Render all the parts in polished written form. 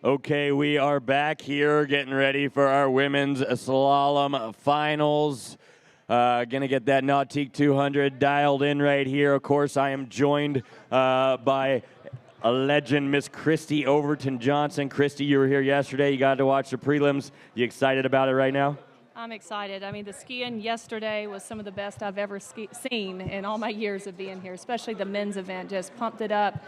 Okay, we are back here getting ready for our women's slalom finals. Gonna get that Nautique 200 dialed in right here. Of course, I am joined by a legend, Miss Christy Overton Johnson. Christy, you were here yesterday. You got to watch the prelims. You excited about it right now? I'm excited. I mean, the skiing yesterday was some of the best I've ever seen in all my years of being here, especially the men's event. Just pumped it up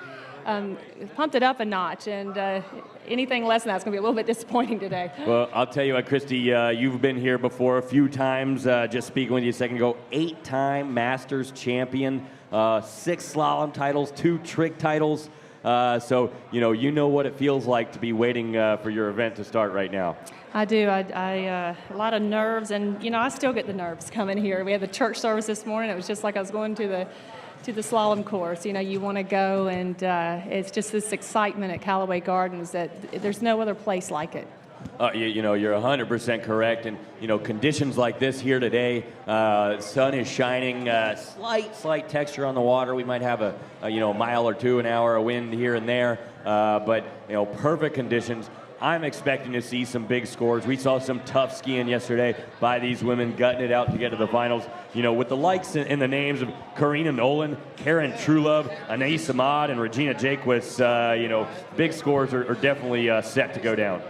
a notch, and anything less than that's going to be a little bit disappointing today. Well, I'll tell you what, Christy, you've been here before a few times. Just speaking with you a second ago, 8-time Masters champion, 6 slalom titles, 2 trick titles. So, you know what it feels like to be waiting for your event to start right now. I do. A lot of nerves, and I still get the nerves coming here. We had the church service this morning. It was just like I was going to the slalom course. You want to go, and it's just this excitement at Callaway Gardens that there's no other place like it. You're 100% correct, and conditions like this here today, sun is shining, slight texture on the water. We might have a mile or 2 an hour of wind here and there, but perfect conditions. I'm expecting to see some big scores. We saw some tough skiing yesterday by these women, gutting it out to get to the finals. With the likes in the names of Karina Nolan, Karen Trulove, Anais Ahmad, and Regina Jaquist, big scores are definitely set to go down.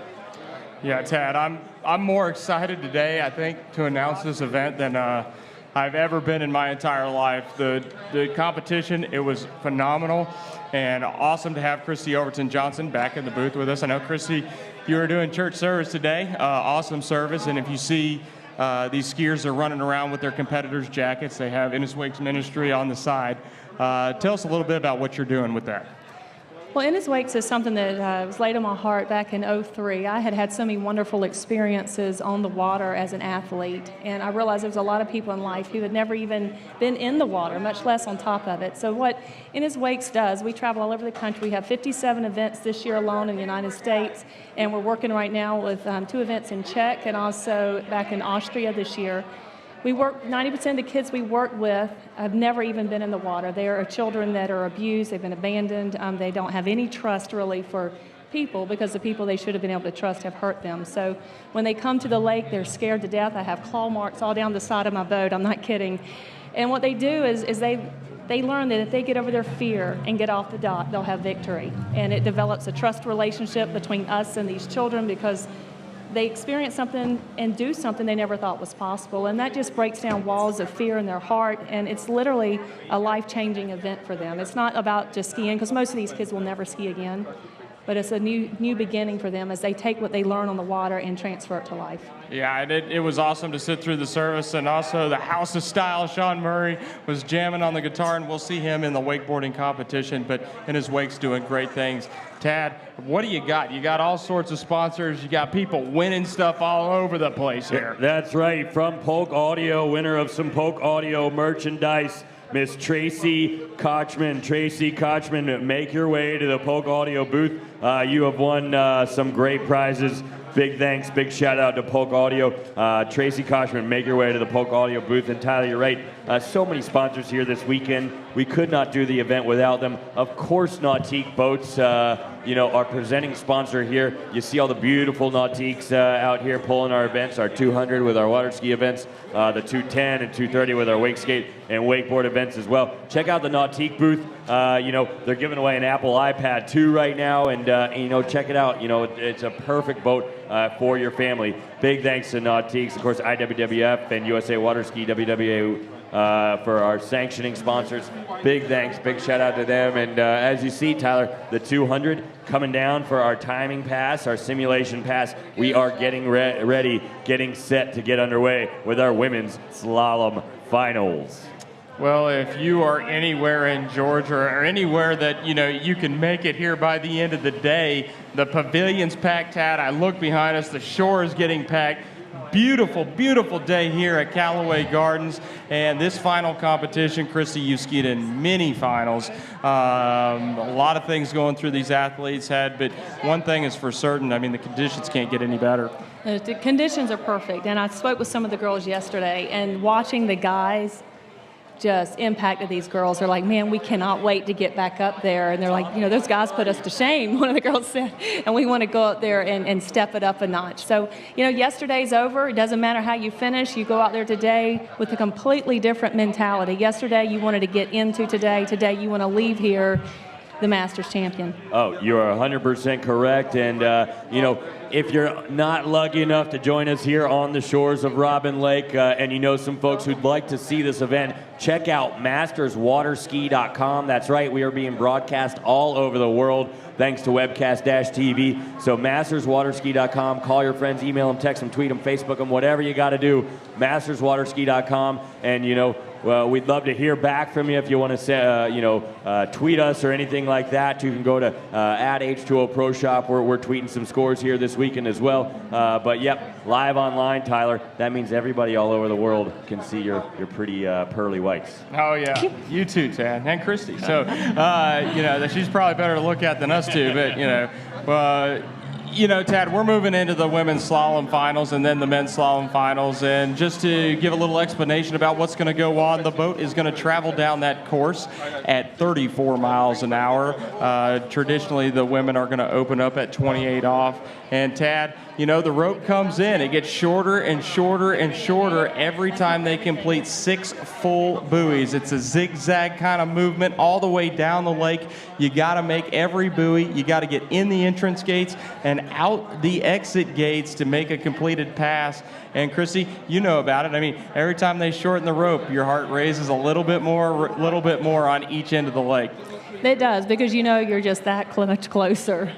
Yeah, Tad, I'm more excited today, I think, to announce this event than I've ever been in my entire life. The competition, it was phenomenal and awesome to have Christy Overton Johnson back in the booth with us. I know, Christy, you were doing church service today, awesome service, and if you see these skiers are running around with their competitors' jackets, they have Innis Wakes Ministry on the side. Tell us a little bit about what you're doing with that. Well, Innis Wakes is something that was laid on my heart back in '03. I had so many wonderful experiences on the water as an athlete, and I realized there was a lot of people in life who had never even been in the water, much less on top of it. So what Innis Wakes does, we travel all over the country. We have 57 events this year alone in the United States, and we're working right now with 2 events in Czech and also back in Austria this year. We work, 90% of the kids we work with have never even been in the water. They are children that are abused, they've been abandoned, they don't have any trust really for people because the people they should have been able to trust have hurt them. So when they come to the lake, they're scared to death. I have claw marks all down the side of my boat, I'm not kidding. And what they do is they learn that if they get over their fear and get off the dock, they'll have victory. And it develops a trust relationship between us and these children because they experience something and do something they never thought was possible. And that just breaks down walls of fear in their heart, and it's literally a life-changing event for them. It's not about just skiing, because most of these kids will never ski again, but it's a new beginning for them as they take what they learn on the water and transfer it to life. Yeah, it was awesome to sit through the service, and also the House of Style, Sean Murray, was jamming on the guitar, and we'll see him in the wakeboarding competition, but Innis Wakes doing great things. Tad, what do you got? You got all sorts of sponsors. You got people winning stuff all over the place here. That's right. From Polk Audio, winner of some Polk Audio merchandise, Miss Tracy Kochman. Tracy Kochman, make your way to the Polk Audio booth. You have won some great prizes. Big thanks, big shout out to Polk Audio. Tracy Kochman, make your way to the Polk Audio booth. And Tyler, you're right. So many sponsors here this weekend. We could not do the event without them. Of course, Nautique Boats, our presenting sponsor here. You see all the beautiful Nautiques out here pulling our events, our 200 with our water ski events, the 210 and 230 with our wake skate and wakeboard events as well. Check out the Nautique booth. They're giving away an Apple iPad 2 right now, and check it out. It's a perfect boat for your family. Big thanks to Nautiques, of course, IWWF and USA Water Ski WWA for our sanctioning sponsors. Big thanks, big shout out to them. And as you see, Tyler, the 200 coming down for our timing pass, our simulation pass. We are getting ready, getting set to get underway with our women's slalom finals. Well, if you are anywhere in Georgia or anywhere that, you can make it here by the end of the day, the pavilion's packed out. I look behind us, the shore is getting packed. Beautiful, beautiful day here at Callaway Gardens. And this final competition, Christy, you skied in many finals. A lot of things going through these athletes' head, but one thing is for certain, the conditions can't get any better. The conditions are perfect, and I spoke with some of the girls yesterday, and watching the guys just impacted these girls. They're like, man, we cannot wait to get back up there. And they're like, those guys put us to shame, one of the girls said, and we want to go up there and step it up a notch. So, yesterday's over. It doesn't matter how you finish. You go out there today with a completely different mentality. Yesterday, you wanted to get into today. Today, you want to leave here the Masters champion. Oh, you are 100% correct. And, if you're not lucky enough to join us here on the shores of Robin Lake and you know some folks who'd like to see this event, check out masterswaterski.com. That's right, we are being broadcast all over the world thanks to Webcast-TV. So masterswaterski.com. Call your friends, email them, text them, tweet them, Facebook them, whatever you got to do. Masterswaterski.com. And, we'd love to hear back from you if you want to say, tweet us or anything like that. You can go to at H2O Pro Shop. We're tweeting some scores here this weekend as well. But yep, live online, Tyler. That means everybody all over the world can see your pretty pearly whites. Oh yeah, you too, Tad, and Christy. So she's probably better to look at than us two. But Tad, we're moving into the women's slalom finals and then the men's slalom finals. And just to give a little explanation about what's going to go on, the boat is going to travel down that course at 34 miles an hour. Traditionally, the women are going to open up at 28 off. And Tad, the rope comes in. It gets shorter and shorter and shorter every time they complete 6 full buoys. It's a zigzag kind of movement all the way down the lake. You got to make every buoy. You got to get in the entrance gates and out the exit gates to make a completed pass. And Christy, you know about it. I mean, every time they shorten the rope, your heart raises a little bit more on each end of the lake. It does, because you're just that much closer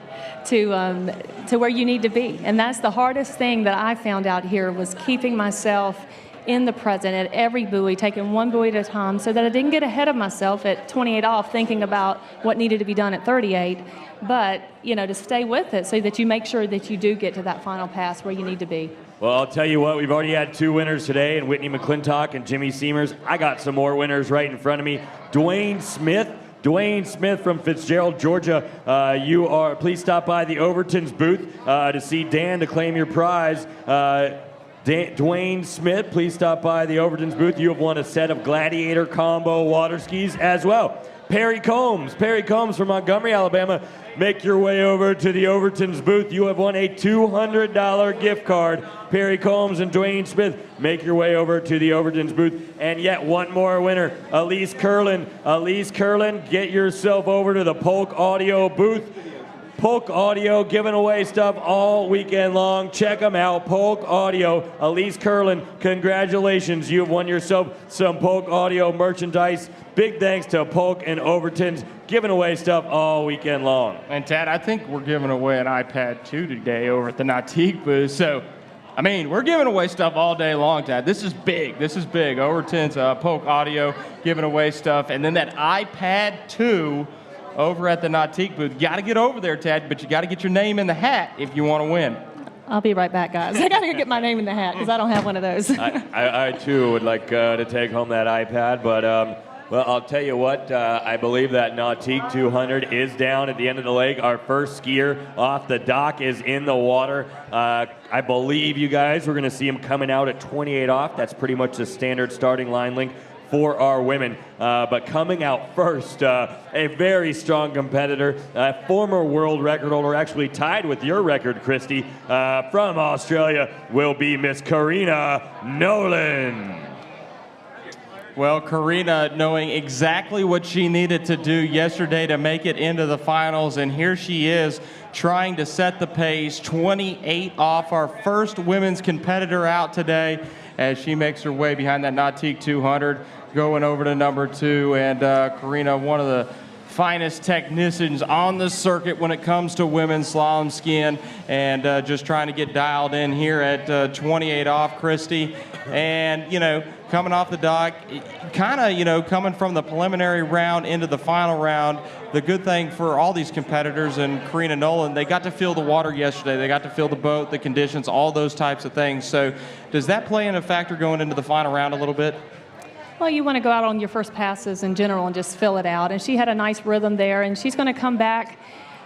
to where you need to be. And that's the hardest thing that I found out here, was keeping myself in the present at every buoy, taking one buoy at a time, so that I didn't get ahead of myself at 28 off thinking about what needed to be done at 38, but to stay with it so that you make sure that you do get to that final pass where you need to be. Well, I'll tell you what, we've already had 2 winners today, and Whitney McClintock and Jimmy Seamers. I got some more winners right in front of me. Dwayne Smith from Fitzgerald, Georgia. Please stop by the Overton's booth to see Dan to claim your prize. Dwayne Smith, please stop by the Overton's booth. You have won a set of Gladiator combo water skis as well. Perry Combs from Montgomery, Alabama. Make your way over to the Overton's booth. You have won a $200 gift card. Perry Combs and Dwayne Smith, make your way over to the Overton's booth. And yet one more winner, Elise Curlin. Elise Curlin, get yourself over to the Polk Audio booth. Polk Audio giving away stuff all weekend long. Check them out, Polk Audio. Elise Curlin, congratulations. You've won yourself some Polk Audio merchandise. Big thanks to Polk and Overton's, giving away stuff all weekend long. And Tad, I think we're giving away an iPad 2 today over at the Nautique booth. So, we're giving away stuff all day long, Tad. This is big. Overton's Polk Audio giving away stuff. And then that iPad 2 over at the Nautique booth. Got to get over there, Tad, but you got to get your name in the hat if you want to win. I'll be right back, guys. I got to get my name in the hat because I don't have one of those. I too would like to take home that iPad, but well, I'll tell you what, I believe that Nautique 200 is down at the end of the lake. Our first skier off the dock is in the water. I believe, you guys, we're going to see him coming out at 28 off. That's pretty much the standard starting line length for our women. But coming out first, a very strong competitor, a former world record holder, actually tied with your record, Christy, from Australia, will be Miss Karina Nolan. Well, Karina, knowing exactly what she needed to do yesterday to make it into the finals, and here she is trying to set the pace, 28 off, our first women's competitor out today, as she makes her way behind that Nautique 200, going over to number 2. And Karina, one of the finest technicians on the circuit when it comes to women's slalom skiing, and just trying to get dialed in here at 28 off, Christy. And, coming off the dock, kind of, coming from the preliminary round into the final round, the good thing for all these competitors and Karina Nolan, they got to feel the water yesterday. They got to feel the boat, the conditions, all those types of things. So does that play in a factor going into the final round a little bit? Well, you want to go out on your first passes in general and just fill it out. And she had a nice rhythm there, and she's going to come back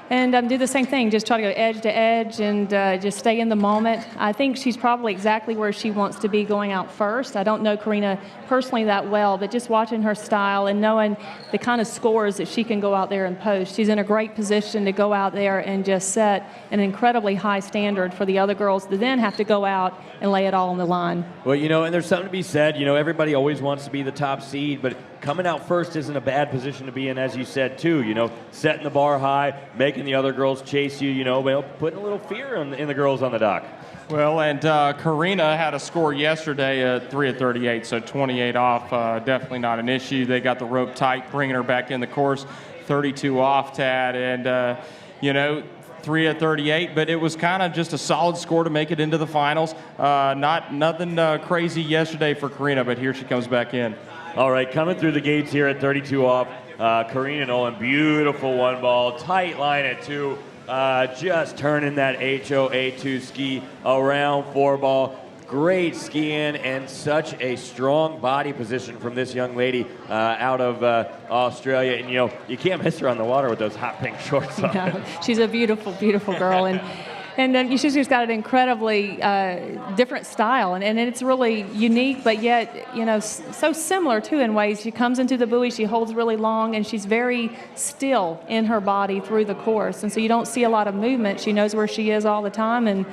and do the same thing, just try to go edge to edge and just stay in the moment. I think she's probably exactly where she wants to be going out first. I don't know Karina personally that well, but just watching her style and knowing the kind of scores that she can go out there and post, she's in a great position to go out there and just set an incredibly high standard for the other girls to then have to go out and lay it all on the line. Well, and there's something to be said. Everybody always wants to be the top seed, but coming out first isn't a bad position to be in, as you said, too. Setting the bar high, making the other girls chase you, putting a little fear in the girls on the dock. Well, and Karina had a score yesterday at 3 of 38, so 28 off. Definitely not an issue. They got the rope tight, bringing her back in the course. 32 off, Tad, and 3 of 38, but it was kind of just a solid score to make it into the finals. Nothing crazy yesterday for Karina, but here she comes back in. All right, coming through the gates here at 32 off, Karina Nolan, beautiful one ball, tight line at 2, just turning that HOA2 ski around 4 ball. Great skiing and such a strong body position from this young lady out of Australia. And, you can't miss her on the water with those hot pink shorts on. No, she's a beautiful, beautiful girl. And she's just got an incredibly different style. And it's really unique, but yet, so similar, too, in ways. She comes into the buoy, she holds really long, and she's very still in her body through the course. And so you don't see a lot of movement. She knows where she is all the time and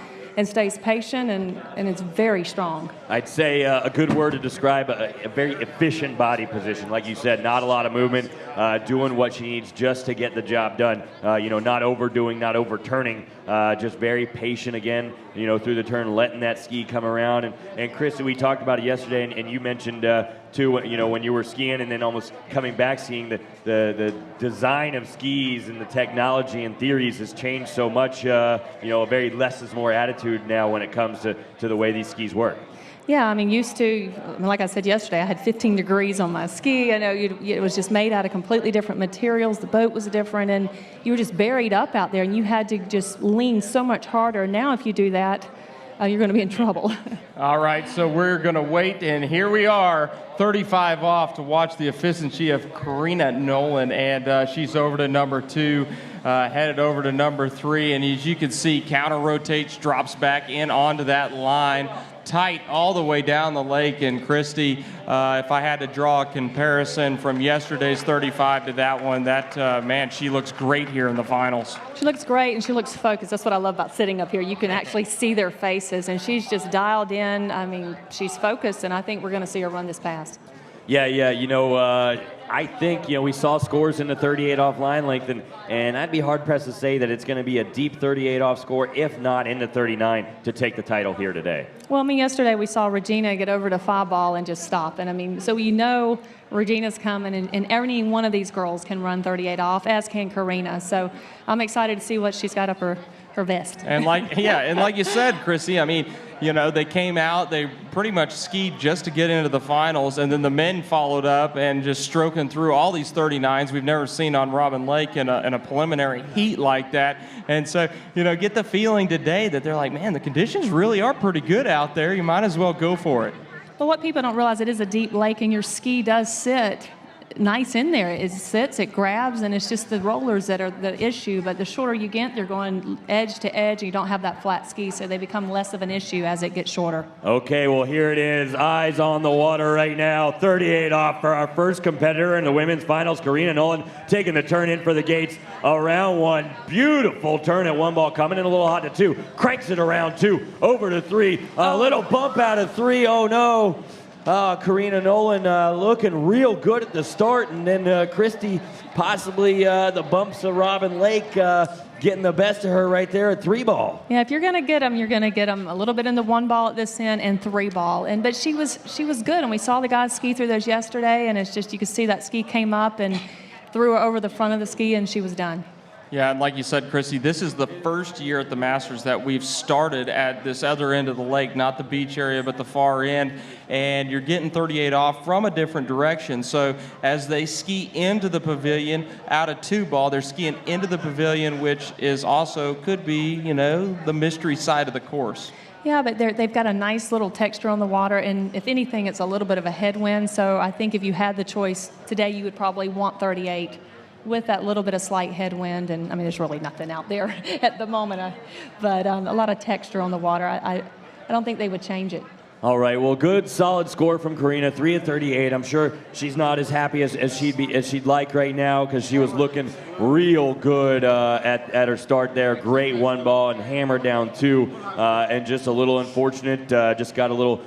stays patient, and it's very strong. I'd say a good word to describe a very efficient body position. Like you said, not a lot of movement, doing what she needs just to get the job done. Not overdoing, not overturning, just very patient again, through the turn, letting that ski come around. And Chris, we talked about it yesterday, and you mentioned, too, when you were skiing and then almost coming back, seeing the design of skis and the technology and theories has changed so much, a very less is more attitude now when it comes to the way these skis work. Yeah, used to, like I said yesterday, I had 15 degrees on my ski. I know it was just made out of completely different materials. The boat was different, and you were just buried up out there, and you had to just lean so much harder. Now, if you do that, you're going to be in trouble. All right, so we're going to wait, and here we are, 35 off to watch the efficiency of Karina Nolan, and she's over to number 2, headed over to number 3, and as you can see, counter rotates, drops back in onto that line, tight all the way down the lake. And Christy, if I had to draw a comparison from yesterday's 35 to that one, she looks great here in the finals. She looks great, and she looks focused. That's what I love about sitting up here. You can actually see their faces, and she's just dialed in. She's focused, and I think we're going to see her run this past. Yeah. I think, we saw scores in the 38 off line length, and I'd be hard-pressed to say that it's going to be a deep 38 off score, if not in the 39, to take the title here today. Well, yesterday we saw Regina get over to 5 ball and just stop. And, so Regina's coming, and every one of these girls can run 38 off, as can Karina. So I'm excited to see what she's got up her vest. And like you said, Chrissy, they came out, they pretty much skied just to get into the finals, and then the men followed up and just stroking through all these 39s we've never seen on Robin Lake in a preliminary heat like that. And so, get the feeling today that they're like, man, the conditions really are pretty good out there. You might as well go for it. But what people don't realize, it is a deep lake, and your ski does sit nice in there. It sits, it grabs, and it's just the rollers that are the issue. But the shorter you get, you're going edge to edge, and you don't have that flat ski, so they become less of an issue as it gets shorter. Okay, well, here it is. Eyes on the water right now. 38 off for our first competitor in the women's finals, Karina Nolan, taking the turn in for the gates around 1. Beautiful turn at 1 ball, coming in a little hot to 2. Cranks it around 2, over to 3. A little bump out of 3. Oh, no. Karina Nolan looking real good at the start, and then Christy possibly the bumps of Robin Lake getting the best of her right there at 3 ball. Yeah, if you're going to get them, you're going to get them a little bit in the 1 ball at this end and 3 ball. But she was good, and we saw the guys ski through those yesterday, and it's just you could see that ski came up and threw her over the front of the ski, and she was done. Yeah, and like you said, Chrissy, this is the first year at the Masters that we've started at this other end of the lake, not the beach area, but the far end, and you're getting 38 off from a different direction. So as they ski into the pavilion out of 2 ball, they're skiing into the pavilion, which is also could be, the mystery side of the course. Yeah, but they've got a nice little texture on the water, and if anything, it's a little bit of a headwind. So I think if you had the choice today, you would probably want 38. with that little bit of slight headwind, and I mean, there's really nothing out there at the moment, but a lot of texture on the water. I don't think they would change it. All right, well, good, solid score from Karina, 3 of 38. I'm sure she's not as happy as she'd like right now because she was looking real good at her start there. Great one ball and hammered down 2, and just a little unfortunate. Just got a little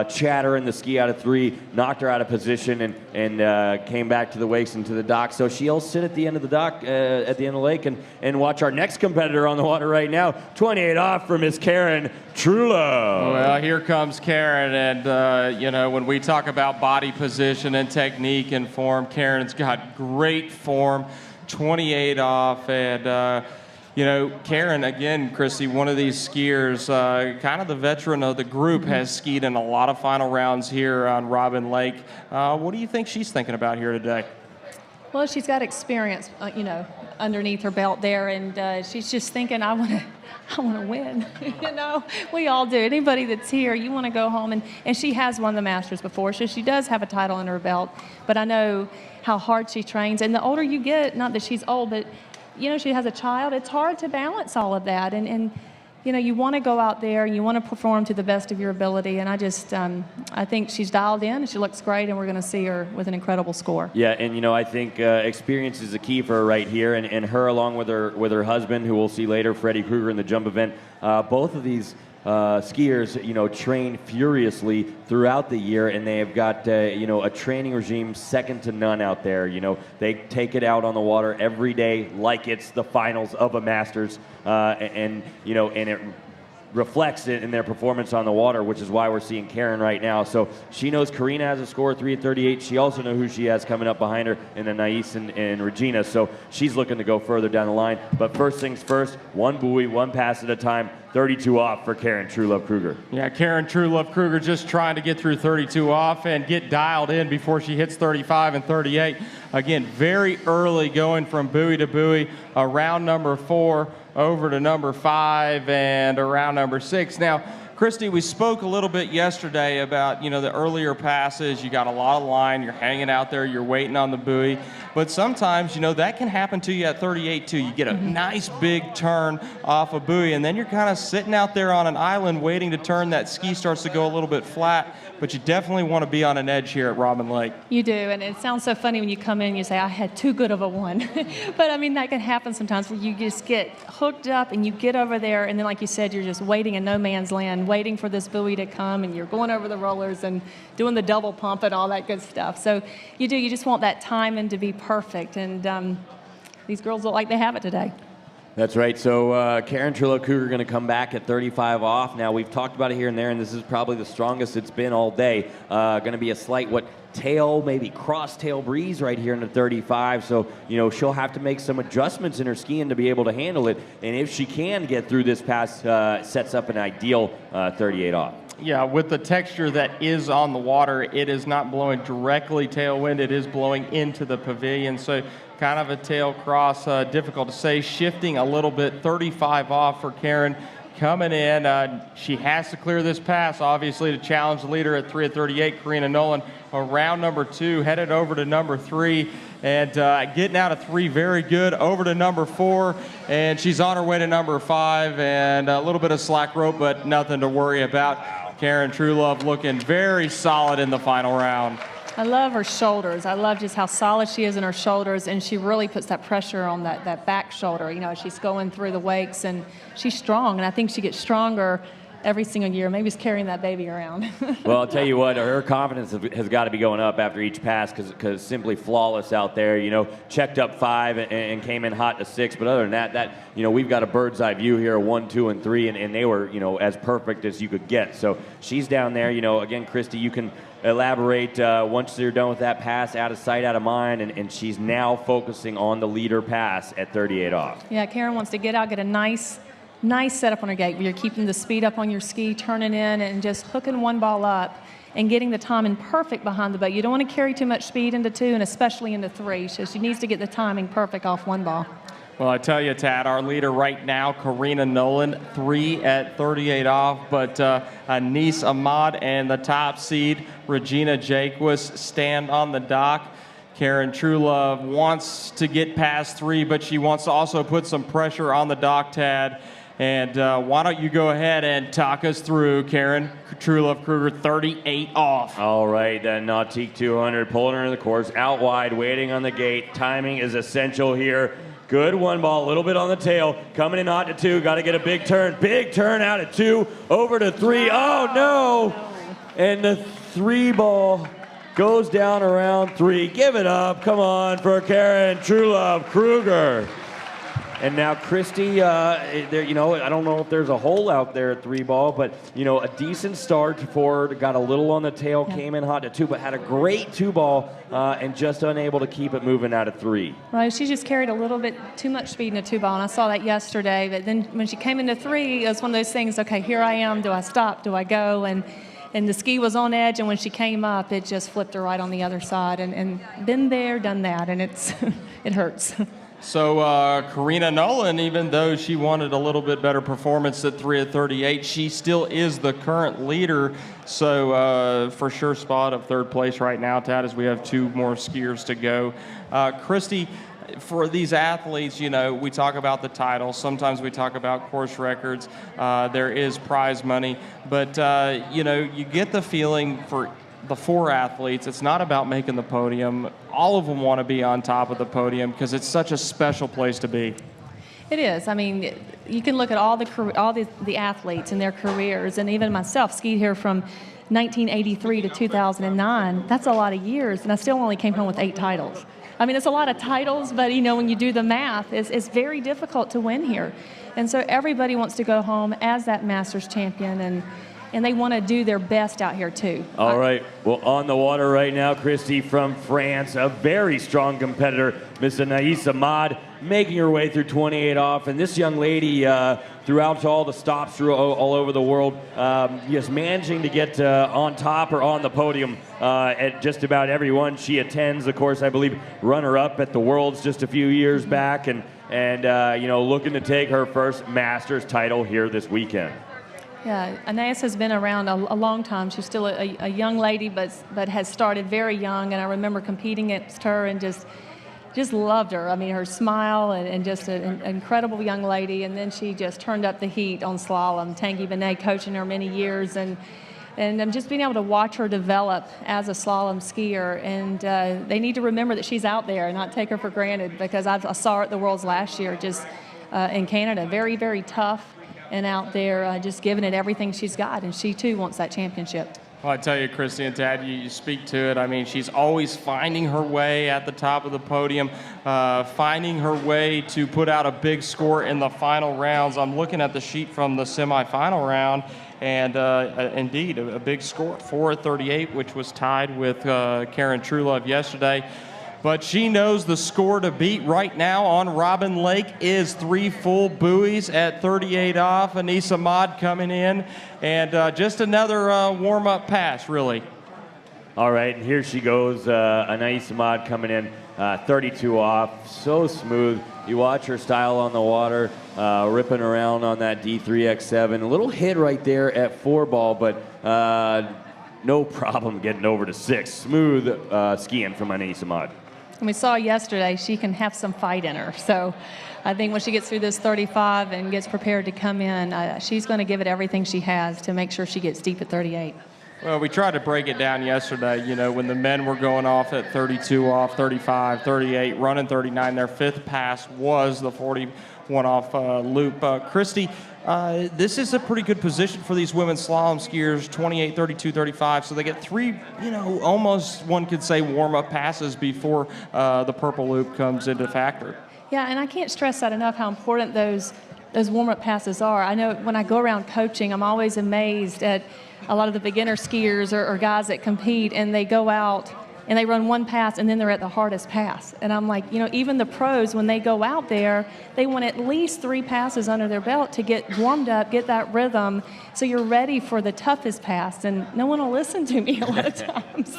chatter in the ski out of 3, knocked her out of position, and came back to the wakes and to the dock. So she'll sit at the end of the dock, at the end of the lake, and watch our next competitor on the water right now. 28 off for Miss Karen Trullo. Well, here comes Karen, and when we talk about body position and technique and form, Karen's got great form. 28 off, and Karen, again, Christy, one of these skiers, kind of the veteran of the group, has skied in a lot of final rounds here on Robin Lake. What do you think she's thinking about here today? Well, she's got experience, underneath her belt there, and she's just thinking, I want to win. We all do. Anybody that's here, you want to go home, and she has won the Masters before, so she does have a title under her belt. But I know how hard she trains, and the older you get, not that she's old, but she has a child. It's hard to balance all of that, and you want to go out there, you want to perform to the best of your ability, and I think she's dialed in, and she looks great, and we're going to see her with an incredible score. Yeah, and I think experience is the key for her right here, and her along with her husband, who we'll see later, Freddie Krueger, in the jump event. Both of these skiers, train furiously throughout the year, and they have got, a training regime second to none out there. They take it out on the water every day like it's the finals of a Masters, and it reflects it in their performance on the water, which is why we're seeing Karen right now. So she knows Karina has a score of 3 of 38. She also knows who she has coming up behind her in Anais and Regina. So she's looking to go further down the line. But first things first, one buoy, one pass at a time. 32 off for Karen True Krueger. Yeah, Karen True Krueger just trying to get through 32 off and get dialed in before she hits 35 and 38. Again, very early going from buoy to buoy, around number 4 over to number 5 and around number 6. Now, Christy, we spoke a little bit yesterday about, the earlier passes. You got a lot of line, you're hanging out there, you're waiting on the buoy. But sometimes, that can happen to you at 38 too. You get a nice big turn off a buoy, and then you're kind of sitting out there on an island waiting to turn. That ski starts to go a little bit flat, but you definitely want to be on an edge here at Robin Lake. You do, and it sounds so funny when you come in and you say, I had too good of a one. But, that can happen sometimes where you just get hooked up and you get over there, and then, like you said, you're just waiting in no man's land, waiting for this buoy to come, and you're going over the rollers and doing the double pump and all that good stuff. So you just want that timing to be perfect, and these girls look like they have it today. That's right. So Karen True Krueger going to come back at 35 off. Now, we've talked about it here and there, and this is probably the strongest it's been all day. Going to be a slight, tail, maybe cross-tail breeze right here in the 35. So, she'll have to make some adjustments in her skiing to be able to handle it. And if she can get through this pass, sets up an ideal 38 off. Yeah, with the texture that is on the water, it is not blowing directly tailwind. It is blowing into the pavilion. So kind of a tail cross, difficult to say. Shifting a little bit, 35 off for Karen coming in. She has to clear this pass, obviously, to challenge the leader at 3 of 38, Karina Nolan. Around number 2, headed over to number 3, and getting out of 3 very good, over to number 4, and she's on her way to number 5, and a little bit of slack rope, but nothing to worry about. Karen Trulove looking very solid in the final round. I love her shoulders. I love just how solid she is in her shoulders, and she really puts that pressure on that back shoulder. She's going through the wakes, and she's strong, and I think she gets stronger every single year. Maybe she's carrying that baby around. Well, I'll tell you what, her confidence has got to be going up after each pass because simply flawless out there. Checked up 5 and came in hot to 6. But other than that, we've got a bird's eye view here, 1, 2, and 3, and they were, as perfect as you could get. So she's down there. Again, Christy, you can elaborate once you're done with that pass, out of sight, out of mind, and she's now focusing on the leader pass at 38 off. Yeah, Karen wants to get out, get a nice setup on her gate where you're keeping the speed up on your ski, turning in, and just hooking one ball up and getting the timing perfect behind the boat. You don't want to carry too much speed into 2 and especially into 3. So she needs to get the timing perfect off one ball. Well, I tell you, Tad, our leader right now, Karina Nolan, 3 at 38 off, but Anais Ahmad and the top seed, Regina Jaquist, stand on the dock. Karen Truelove wants to get past 3, but she wants to also put some pressure on the dock, Tad. And why don't you go ahead and talk us through Karen Truelove Kruger, 38 off. All right, then Nautique 200, pulling her in the course, out wide, waiting on the gate. Timing is essential here. Good one ball, a little bit on the tail. Coming in hot to 2, got to get a big turn. Big turn out at 2, over to 3. Oh, no. And the 3 ball goes down around 3. Give it up. Come on for Karen Truelove Kruger. And now Christy, there, you know, I don't know if there's a hole out there at 3 ball, but, you know, a decent start for her. Got a little on the tail, came in hot to 2, but had a great 2 ball and just unable to keep it moving out of 3. Right, she just carried a little bit too much speed in a 2 ball, and I saw that yesterday. But then when she came into 3, it was one of those things, okay, here I am. Do I stop? Do I go? And the ski was on edge, and when she came up, it just flipped her right on the other side. And been there, done that, and it's it hurts. So Karina Nolan, even though she wanted a little bit better performance at 3 at 38, she still is the current leader. So for sure spot of 3rd place right now, Tad, as we have 2 more skiers to go. Christy, for these athletes, you know, we talk about the titles. Sometimes we talk about course records. There is prize money. But, you know, you get the feeling for the 4 athletes, it's not about making the podium. All of them want to be on top of the podium because it's such a special place to be. It is. I mean, you can look at all the athletes and their careers, and even myself, skied here from 1983 to 2009. That's a lot of years, and I still only came home with 8 titles. I mean, it's a lot of titles, but, you know, when you do the math, it's very difficult to win here. And so everybody wants to go home as that Masters champion, and they want to do their best out here, too. All right. Well, on the water right now, Christy from France, a very strong competitor, Miss Anaïs Ahmad, making her way through 28 off. And this young lady, throughout all the stops through all over the world, just managing to get on top or on the podium at just about every one she attends. Of course, I believe runner-up at the Worlds just a few years back, and you know, looking to take her first Masters title here this weekend. Yeah, Anaïs has been around a long time. She's still a young lady, but has started very young. And I remember competing against her and just loved her. I mean, her smile and just an incredible young lady. And then she just turned up the heat on slalom. Tanguy Benet coaching her many years, and just being able to watch her develop as a slalom skier. And they need to remember that she's out there and not take her for granted, because I saw her at the Worlds last year, just in Canada. Very, very tough. And out there just giving it everything she's got, and she too wants that championship. Well, I tell you, Christy and Tad, you speak to it. I mean, she's always finding her way at the top of the podium, finding her way to put out a big score in the final rounds. I'm looking at the sheet from the semifinal round, and indeed, a big score, 4 at 38, which was tied with Karen Truelove yesterday. But she knows the score to beat right now on Robin Lake is 3 full buoys at 38 off. Anaïs Ahmad coming in, and just another warm-up pass, really. All right, and here she goes, Anaïs Ahmad coming in, 32 off, so smooth. You watch her style on the water, ripping around on that D3X7. A little hit right there at 4 ball, but no problem getting over to 6. Smooth skiing from Anaïs Ahmad. And we saw yesterday she can have some fight in her. So I think when she gets through this 35 and gets prepared to come in, she's going to give it everything she has to make sure she gets deep at 38. Well, we tried to break it down yesterday, you know, when the men were going off at 32 off, 35, 38, running 39. Their 5th pass was the 41 off loop. Christy, this is a pretty good position for these women slalom skiers, 28, 32, 35. So they get 3, you know, almost one could say warm-up passes before the purple loop comes into factor. Yeah, and I can't stress that enough, how important those warm-up passes are. I know when I go around coaching, I'm always amazed at a lot of the beginner skiers or guys that compete, and they go out and they run 1 pass, and then they're at the hardest pass. And I'm like, you know, even the pros, when they go out there, they want at least 3 passes under their belt to get warmed up, get that rhythm, so you're ready for the toughest pass. And no one will listen to me a lot of times.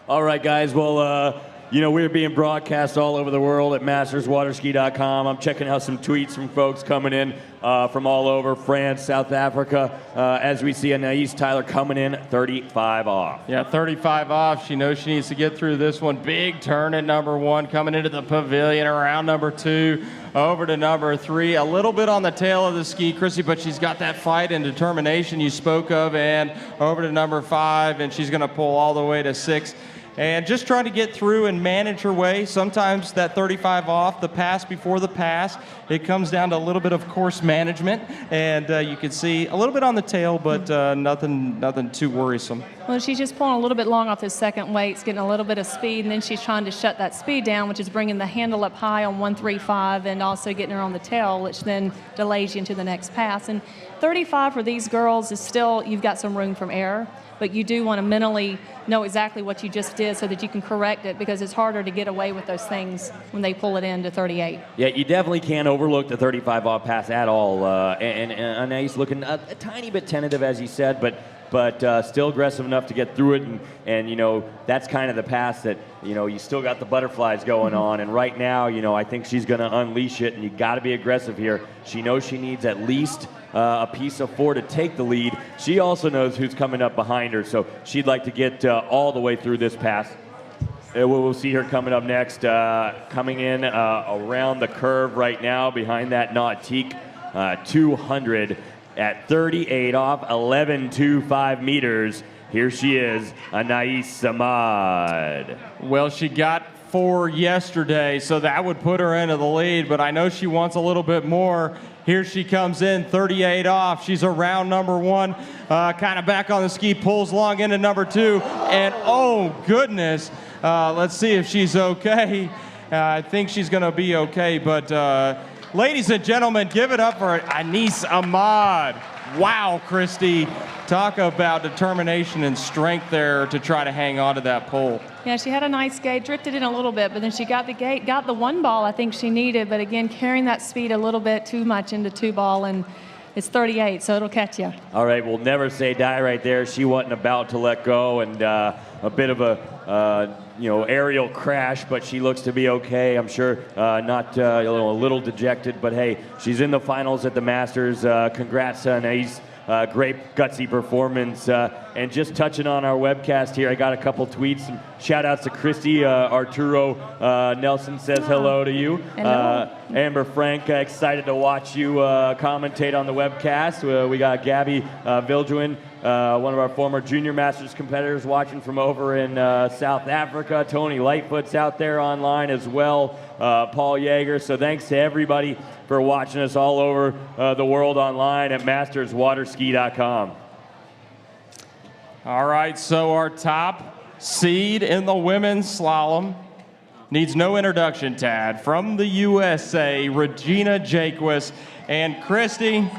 All right, guys. Well, You know, we're being broadcast all over the world at masterswaterski.com. I'm checking out some tweets from folks coming in from all over France, South Africa, as we see Anais Tyler coming in 35 off. Yeah, 35 off. She knows she needs to get through this one. Big turn at number 1, coming into the pavilion around number 2, over to number 3. A little bit on the tail of the ski, Chrissy, but she's got that fight and determination you spoke of, and over to number 5, and she's going to pull all the way to 6. And just trying to get through and manage her way. Sometimes that 35 off, the pass before the pass, it comes down to a little bit of course management. And you can see a little bit on the tail, but nothing too worrisome. Well, she's just pulling a little bit long off those second weights, getting a little bit of speed, and then she's trying to shut that speed down, which is bringing the handle up high on 135 and also getting her on the tail, which then delays you into the next pass. And 35 for these girls is still, you've got some room for error, but you do want to mentally know exactly what you just did so that you can correct it, because it's harder to get away with those things when they pull it into 38. Yeah, you definitely can't overlook the 35 off pass at all. And Anais looking a tiny bit tentative, as you said, but still aggressive enough to get through it. And you know, that's kind of the pass that, you know, you still got the butterflies going on. And right now, you know, I think she's going to unleash it, and you got to be aggressive here. She knows she needs at least a piece of 4 to take the lead. She also knows who's coming up behind her, so she'd like to get all the way through this pass. We'll see her coming up next, coming in around the curve right now behind that Nautique 200 at 38 off, 11.25 meters. Here she is, Anais Samad. Well, she got 4 yesterday, so that would put her into the lead, but I know she wants a little bit more. Here she comes in, 38 off. She's around number 1, kind of back on the ski, pulls long into number 2, and oh goodness, let's see if she's okay. I think she's going to be okay, but ladies and gentlemen, give it up for Anais Ahmad. Wow, Christy, talk about determination and strength there to try to hang on to that pole. Yeah, she had a nice gate, drifted in a little bit, but then she got the gate, got the 1 ball I think she needed, but again, carrying that speed a little bit too much into 2 ball, and it's 38, so it'll catch you. All right, we'll never say die right there. She wasn't about to let go, and a bit of a aerial crash, but she looks to be okay. I'm sure not a little dejected, but hey, she's in the finals at the Masters. Congrats to Anais. Great gutsy performance. And just touching on our webcast here, I got a couple tweets. And shout outs to Christy. Arturo Nelson says hello to you. Hello. Amber Frank, excited to watch you commentate on the webcast. We got Gabby Viljoen, one of our former Junior Masters competitors, watching from over in South Africa. Tony Lightfoot's out there online as well. Paul Yeager. So thanks to everybody for watching us all over the world online at masterswaterski.com. All right, so our top seed in the women's slalom needs no introduction, Tad. From the USA, Regina Jaquist. And Christy,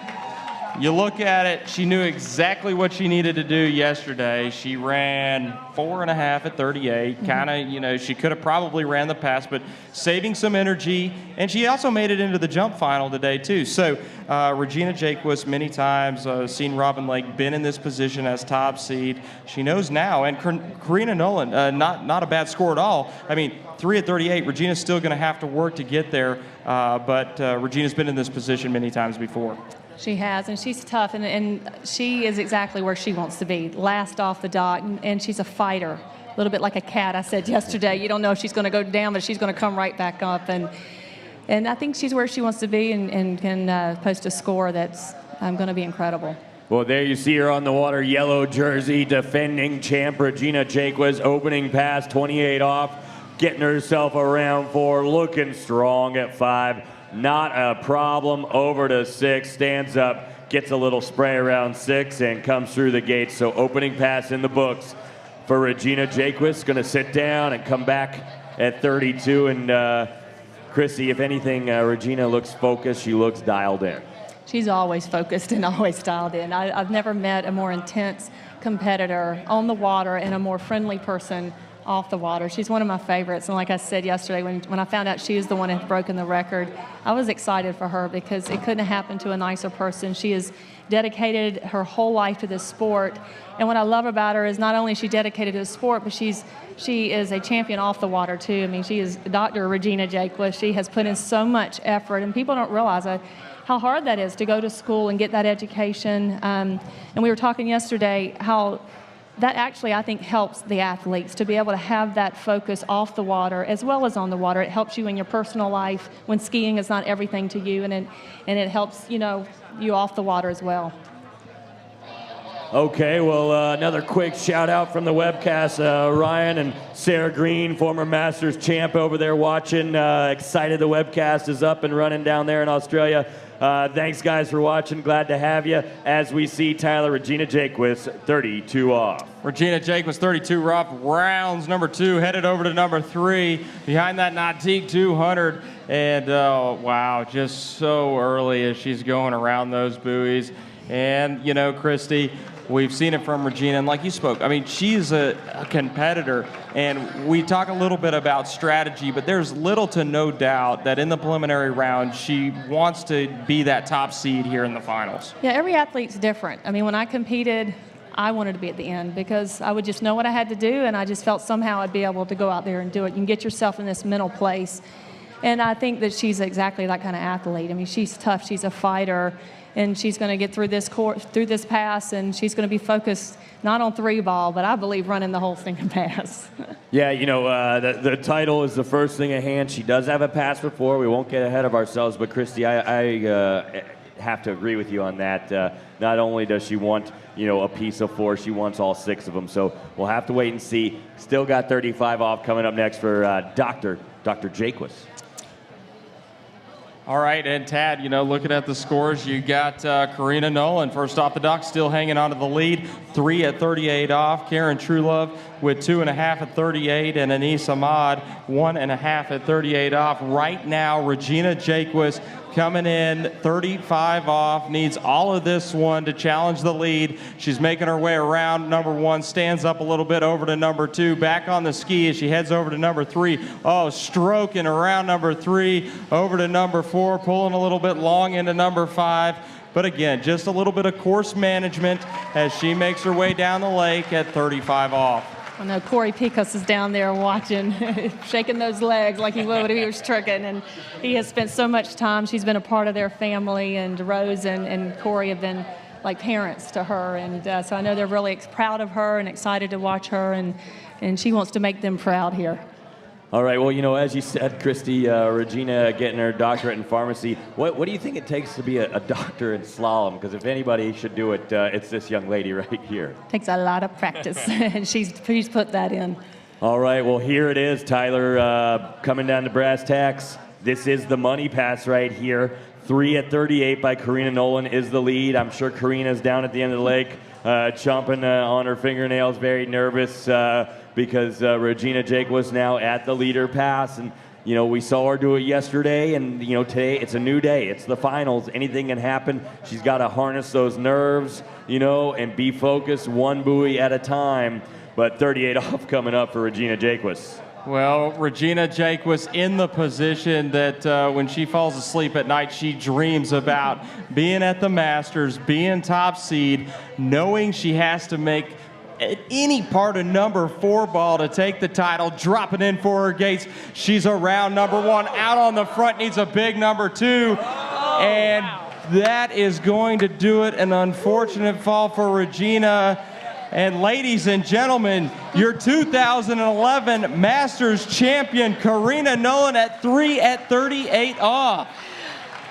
you look at it, she knew exactly what she needed to do yesterday. She ran 4.5 at 38. Kind of, she could have probably ran the pass, but saving some energy. And she also made it into the jump final today, too. So Regina Jaquist, many times seen Robin Lake, been in this position as top seed. She knows now. And Karina Nolan, not a bad score at all. I mean, 3 at 38, Regina's still going to have to work to get there. But Regina's been in this position many times before. She has, and she's tough, and she is exactly where she wants to be, last off the dot, and she's a fighter, a little bit like a cat. I said yesterday, you don't know if she's going to go down, but she's going to come right back up, and I think she's where she wants to be, and can post a score that's going to be incredible. Well, there you see her on the water, yellow jersey, defending champ Regina Jaquist, opening pass, 28 off, getting herself around 4, looking strong at 5. Not a problem. Over to 6, stands up, gets a little spray around 6, and comes through the gate. So opening pass in the books for Regina Jaquist. Going to sit down and come back at 32. And Chrissy, if anything, Regina looks focused. She looks dialed in. She's always focused and always dialed in. I've never met a more intense competitor on the water and a more friendly person off the water. She's one of my favorites. And like I said yesterday, when I found out she was the one that had broken the record, I was excited for her because it couldn't have happened to a nicer person. She has dedicated her whole life to this sport. And what I love about her is not only is she dedicated to the sport, but she is a champion off the water too. I mean, she is Dr. Regina Jaquith. She has put in so much effort, and people don't realize how hard that is to go to school and get that education. And we were talking yesterday how that actually, I think, helps the athletes to be able to have that focus off the water as well as on the water. It helps you in your personal life when skiing is not everything to you, and it helps, you off the water as well. Okay, well, another quick shout out from the webcast. Ryan and Sarah Green, former Masters champ over there watching. Excited the webcast is up and running down there in Australia. Thanks, guys, for watching. Glad to have you as we see Tyler Regina Jaquith's 32 off. Regina Jaquith's 32 off, rounds number 2, headed over to number 3. Behind that, Nautique 200. And, wow, just so early as she's going around those buoys. And, Christy, we've seen it from Regina, and like you spoke, I mean, she's a competitor, and we talk a little bit about strategy, but there's little to no doubt that in the preliminary round, she wants to be that top seed here in the finals. Yeah, every athlete's different. I mean, when I competed, I wanted to be at the end because I would just know what I had to do, and I just felt somehow I'd be able to go out there and do it. You can get yourself in this mental place, and I think that she's exactly that kind of athlete. I mean, she's tough, she's a fighter, and she's going to get through this course, through this pass, and she's going to be focused not on 3-ball, but I believe running the whole stinking pass. Yeah, the title is the first thing at hand. She does have a pass before. We won't get ahead of ourselves, but Christy, I have to agree with you on that. Not only does she want, a piece of 4, she wants all 6 of them. So we'll have to wait and see. Still got 35 off coming up next for Dr. Jaquith. All right, and Tad, looking at the scores, you got Karina Nolan first off the dock, still hanging on to the lead, 3 at 38 off. Karen Truelove with 2.5 at 38, and Anise Ahmad 1.5 at 38 off. Right now, Regina Jaquith coming in 35 off, needs all of this one to challenge the lead. She's making her way around number 1, stands up a little bit over to number 2, back on the ski as she heads over to number 3. Oh, stroking around number 3, over to number 4, pulling a little bit long into number 5. But again, just a little bit of course management as she makes her way down the lake at 35 off. I know Corey Picos is down there watching, shaking those legs like he would if he was tricking. And he has spent so much time. She's been a part of their family, and Rose and Corey have been like parents to her. And so I know they're really proud of her and excited to watch her, and she wants to make them proud here. All right, well, as you said, Christy, Regina getting her doctorate in pharmacy. What do you think it takes to be a doctor in slalom? Because if anybody should do it, it's this young lady right here. Takes a lot of practice, and she's put that in. All right, well, here it is, Tyler, coming down to brass tacks. This is the money pass right here. 3 at 38 by Karina Nolan is the lead. I'm sure Karina's down at the end of the lake, chomping on her fingernails, very nervous. Because Regina Jaquith now at the leader pass. And, we saw her do it yesterday, and, today it's a new day. It's the finals. Anything can happen. She's got to harness those nerves, and be focused one buoy at a time. But 38 off coming up for Regina Jaquith. Well, Regina Jaquith in the position that when she falls asleep at night, she dreams about being at the Masters, being top seed, knowing she has to make at any part of number 4 ball to take the title, dropping in for her gates. She's around number 1, out on the front, needs a big number 2, and that is going to do it. An unfortunate fall for Regina. And ladies and gentlemen, your 2011 Masters champion, Karina Nolan, at 3 at 38 off.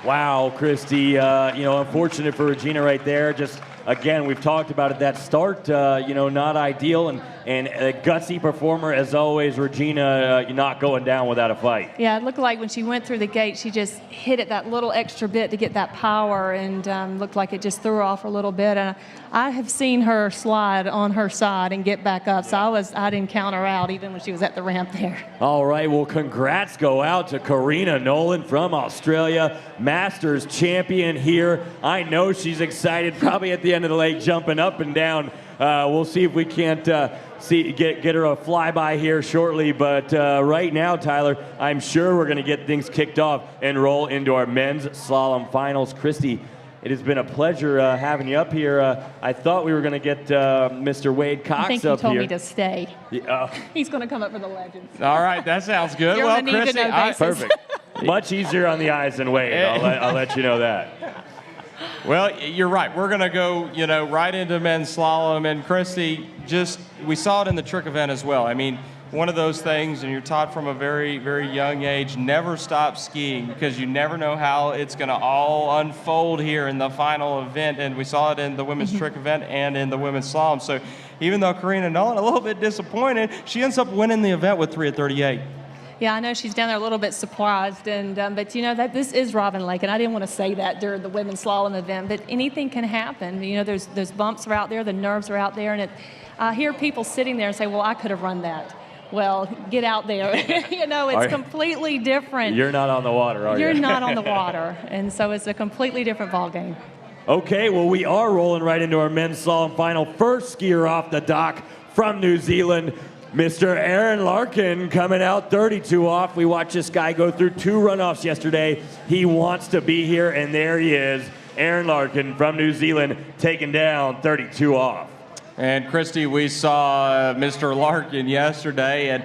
Wow, Christy, unfortunate for Regina right there. Just, again, we've talked about it, that start, not ideal, and a gutsy performer as always. Regina not going down without a fight. Yeah, it looked like when she went through the gate, she just hit it that little extra bit to get that power, and looked like it just threw her off a little bit. And I have seen her slide on her side and get back up, so I didn't count her out even when she was at the ramp there. All right, well, congrats go out to Karina Nolan from Australia, Masters champion here. I know she's excited, probably at the end of the lake, jumping up and down We'll see if we can't get her a flyby here shortly. But right now, Tyler, I'm sure we're going to get things kicked off and roll into our men's slalom finals. Christy, it has been a pleasure having you up here. I thought we were going to get Mr. Wade Cox up here. I think he told me to stay. Yeah. He's going to come up for the legends. All right, that sounds good. You're Well, on a need to Christy, know basis. Perfect. Much easier on the eyes than Wade. I'll let you know that. Well, you're right. We're going to go, right into men's slalom. And Christy, we saw it in the trick event as well. I mean, one of those things, and you're taught from a very, very young age, never stop skiing because you never know how it's going to all unfold here in the final event. And we saw it in the women's trick event and in the women's slalom. So even though Karina Nolan, a little bit disappointed, she ends up winning the event with 3 at 38. Yeah, I know she's down there a little bit surprised, but that this is Robin Lake, and I didn't want to say that during the women's slalom event, but anything can happen. Those bumps are out there, the nerves are out there, and I hear people sitting there and say, well, I could have run that. Well, get out there. It's completely different. You're not on the water, are you? You're not on the water, and so it's a completely different ballgame. Okay, well, we are rolling right into our men's slalom final. First skier off the dock from New Zealand, Mr. Aaron Larkin coming out 32 off. We watched this guy go through 2 runoffs yesterday. He wants to be here, and there he is. Aaron Larkin from New Zealand taking down 32 off. And Christy, we saw Mr. Larkin yesterday, and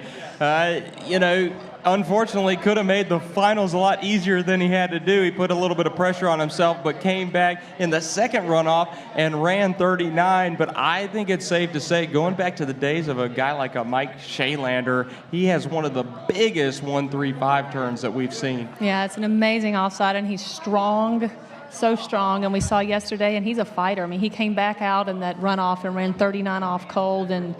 unfortunately could have made the finals a lot easier than he had to do. He put a little bit of pressure on himself, but came back in the second runoff and ran 39. But I think it's safe to say, going back to the days of a guy like a Mike Shaylander, he has one of the biggest 1-3-5 turns that we've seen. Yeah, it's an amazing offside, and he's strong. So strong, and we saw yesterday, and he's a fighter. I mean, he came back out in that runoff and ran 39 off cold, and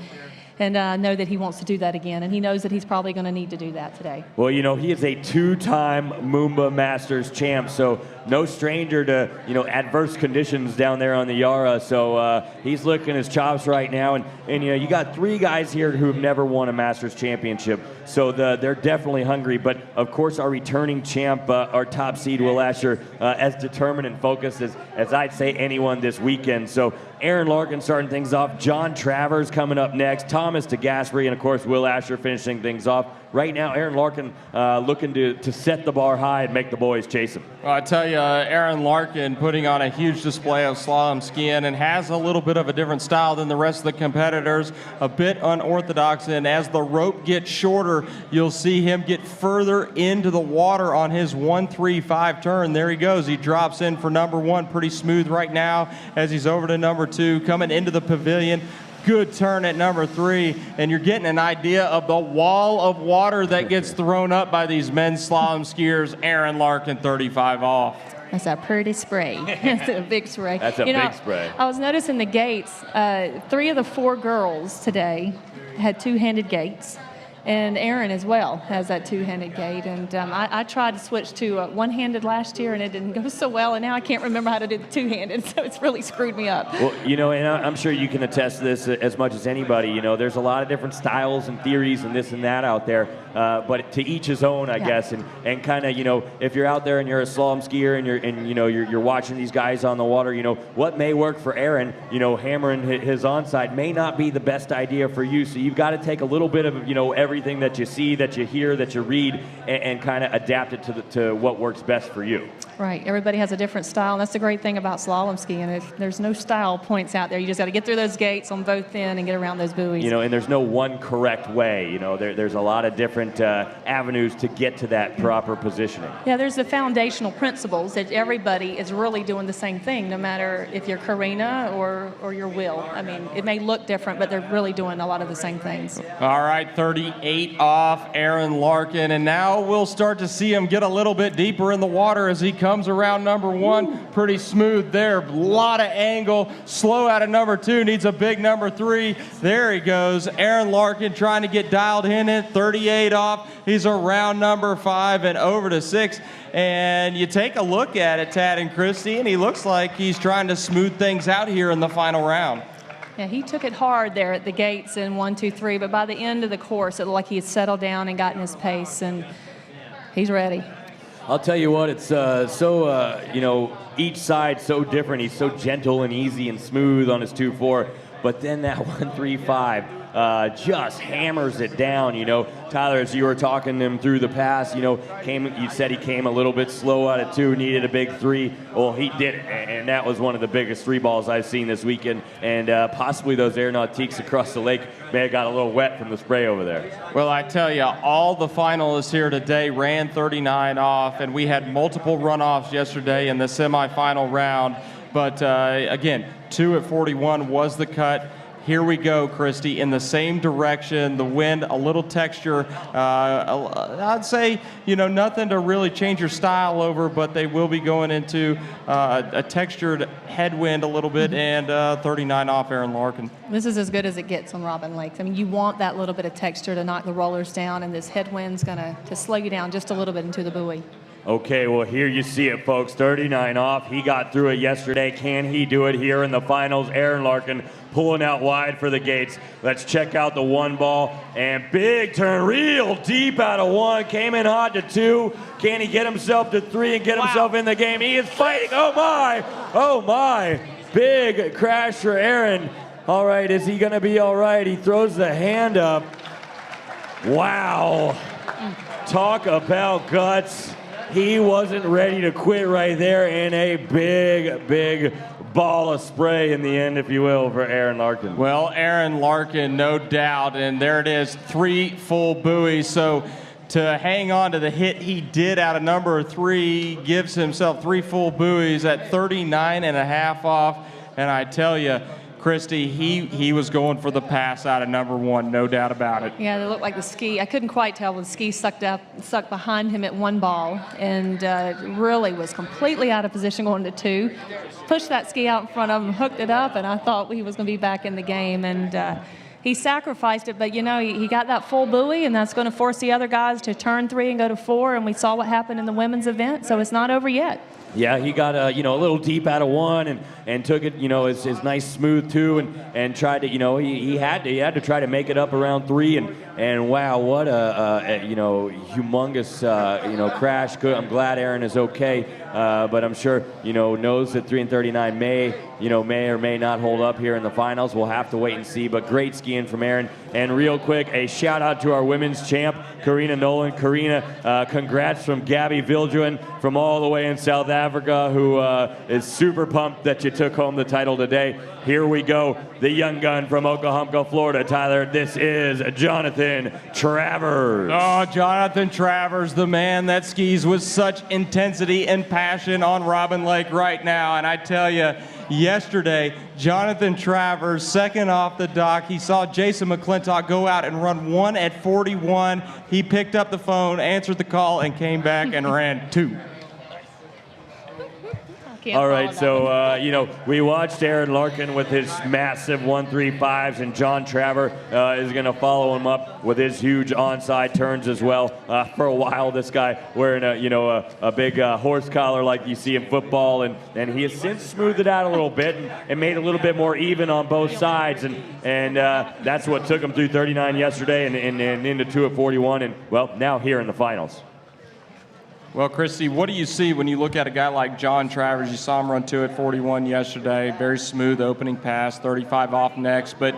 know that he wants to do that again, and he knows that he's probably going to need to do that today. Well, he is a 2-time Moomba Masters champ, so no stranger to, adverse conditions down there on the Yara. So he's licking his chops right now, and you got 3 guys here who have never won a Masters championship, so they're definitely hungry. But of course, our returning champ, our top seed Will Asher, as determined and focused as I'd say anyone this weekend. So Aaron Larkin starting things off, John Travers coming up next, Thomas DeGaspery, and of course Will Asher finishing things off. Right now, Aaron Larkin looking to set the bar high and make the boys chase him. Well, I tell you, Aaron Larkin putting on a huge display of slalom skiing and has a little bit of a different style than the rest of the competitors, a bit unorthodox. And as the rope gets shorter, you'll see him get further into the water on his 1-3-5 turn. There he goes. He drops in for number 1, pretty smooth right now as he's over to number 2, coming into the pavilion. Good turn at number 3, and you're getting an idea of the wall of water that gets thrown up by these men's slalom skiers. Aaron Larkin, 35 off. That's a pretty spray. That's a big spray. That's a big spray. I was noticing the gates. 3 of the 4 girls today had 2-handed gates. And Aaron as well has that 2-handed gate. And I tried to switch to one-handed last year, and it didn't go so well. And now I can't remember how to do the 2-handed, so it's really screwed me up. Well, and I'm sure you can attest to this as much as anybody. There's a lot of different styles and theories and this and that out there. But to each his own, I guess. And kind of, if you're out there and you're a slalom skier and you're watching these guys on the water, what may work for Aaron, hammering his onside may not be the best idea for you. So you've got to take a little bit of, everything that you see, that you hear, that you read, and kind of adapt it to what works best for you. Right. Everybody has a different style, and that's the great thing about slalom skiing. There's no style points out there. You just got to get through those gates on both ends and get around those buoys. And there's no one correct way. There's a lot of different avenues to get to that proper positioning. Yeah, there's the foundational principles that everybody is really doing the same thing, no matter if you're Karina or you're Will. I mean, it may look different, but they're really doing a lot of the same things. All right, 38 off, Aaron Larkin, and now we'll start to see him get a little bit deeper in the water as he comes around number 1. Pretty smooth there, a lot of angle, slow out of number 2, needs a big number 3. There he goes, Aaron Larkin trying to get dialed in at 38 off. He's around number 5 and over to 6. And you take a look at it, Tad and Christy, and he looks like he's trying to smooth things out here in the final round. Yeah, he took it hard there at the gates in 1, 2, 3, but by the end of the course, it looked like he had settled down and gotten his pace, and he's ready. I'll tell you what, it's each side so different. He's so gentle and easy and smooth on his 2-4. but then that 135 just hammers it down. Tyler, as you were talking him through the pass, you said he came a little bit slow out of 2, needed a big 3. Well, he did it, and that was one of the biggest 3 balls I've seen this weekend, and possibly those aeronautiques across the lake may have got a little wet from the spray over there. Well, I tell you, all the finalists here today ran 39 off, and we had multiple runoffs yesterday in the semifinal round. But again, 2 at 41 was the cut. Here we go, Christy, in the same direction. The wind, a little texture. I'd say, nothing to really change your style over, but they will be going into a textured headwind a little bit, and 39 off Aaron Larkin. This is as good as it gets on Robin Lakes. I mean, you want that little bit of texture to knock the rollers down, and this headwind's going to slow you down just a little bit into the buoy. Okay, well, here you see it, folks. 39 off. He got through it yesterday. Can he do it here in the finals? Aaron Larkin pulling out wide for the gates. Let's check out the 1 ball. And big turn, real deep out of 1. Came in hot to 2. Can he get himself to 3 and get himself in the game? He is fighting. Oh, my. Oh, my. Big crash for Aaron. All right, is he going to be all right? He throws the hand up. Wow. Talk about guts. He wasn't ready to quit right there, and a big, big ball of spray in the end, if you will, for Aaron Larkin. Well, Aaron Larkin, no doubt, and there it is, 3 full buoys. So to hang on to the hit he did out of number 3 gives himself 3 full buoys at 39 and a half off. And I tell you, Christy, he was going for the pass out of number 1, no doubt about it. Yeah, it looked like the ski. I couldn't quite tell. The ski sucked behind him at 1 ball, and really was completely out of position going to 2. Pushed that ski out in front of him, hooked it up, and I thought he was going to be back in the game. And he sacrificed it, but he got that full buoy, and that's going to force the other guys to turn 3 and go to 4. And we saw what happened in the women's event, so it's not over yet. Yeah, he got a little deep out of 1 and took it his nice smooth 2 and tried to he had to try to make it up around 3 and wow, what a humongous crash. Good. I'm glad Aaron is okay, but I'm sure knows that 3 and 39 may or may not hold up here in the finals. We'll have to wait and see. But great skiing from Aaron. And real quick, a shout out to our women's champ, Karina Nolan. Karina, congrats from Gabby Vildruin from all the way in South Africa, who is super pumped that you took home the title today. Here we go, the young gun from Oklahoma, Florida. Tyler, this is Jonathan Travers. Oh, Jonathan Travers, the man that skis with such intensity and passion on Robin Lake right now. And I tell you, yesterday, Jonathan Travers, second off the dock. He saw Jason McClintock go out and run 1 at 41. He picked up the phone, answered the call, and came back and ran 2. All right, so, we watched Aaron Larkin with his massive 135s, and John Traver is going to follow him up with his huge onside turns as well. For a while, this guy wearing a big horse collar like you see in football, and he has since smoothed it out a little bit and made it a little bit more even on both sides, and that's what took him through 39 yesterday and into 2 at 41, and, well, now here in the finals. Well, Christy, what do you see when you look at a guy like John Travers? You saw him run 2 at 41 yesterday. Very smooth opening pass, 35 off next. But,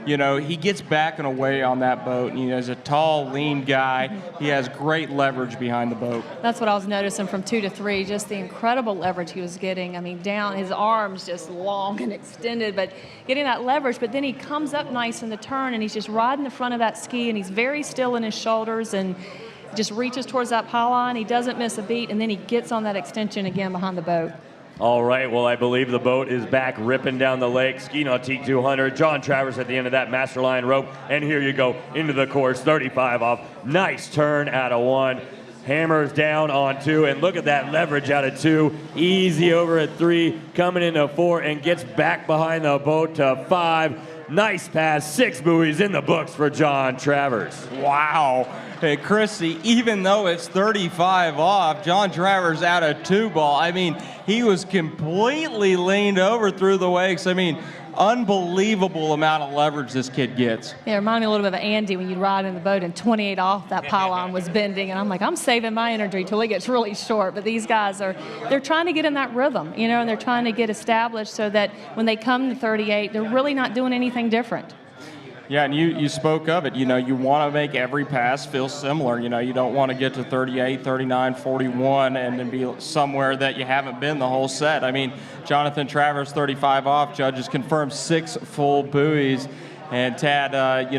he gets back and away on that boat. And, he's a tall, lean guy. He has great leverage behind the boat. That's what I was noticing from 2 to 3, just the incredible leverage he was getting. I mean, down, his arms just long and extended, but getting that leverage. But then he comes up nice in the turn, and he's just riding the front of that ski, and he's very still in his shoulders, and just reaches towards that pylon. He doesn't miss a beat, and then he gets on that extension again behind the boat. All right, well, I believe the boat is back ripping down the lake. Ski Nautique 200. John Travers at the end of that master line rope. And here you go into the course, 35 off. Nice turn out of 1. Hammers down on 2, and look at that leverage out of 2. Easy over at 3, coming into 4, and gets back behind the boat to 5. Nice pass, 6 buoys in the books for John Travers. Wow. Hey, Christy, even though it's 35 off, John Travers out of 2 ball. I mean, he was completely leaned over through the wakes. I mean, unbelievable amount of leverage this kid gets. Yeah, it reminded me a little bit of Andy when you ride in the boat and 28 off, that pylon was bending. And I'm like, I'm saving my energy till it gets really short. But these guys they're trying to get in that rhythm, and they're trying to get established so that when they come to 38, they're really not doing anything different. Yeah, and you spoke of it. You want to make every pass feel similar. You don't want to get to 38, 39, 41 and then be somewhere that you haven't been the whole set. I mean, Jonathan Travers, 35 off. Judges confirmed 6 full buoys. And Tad,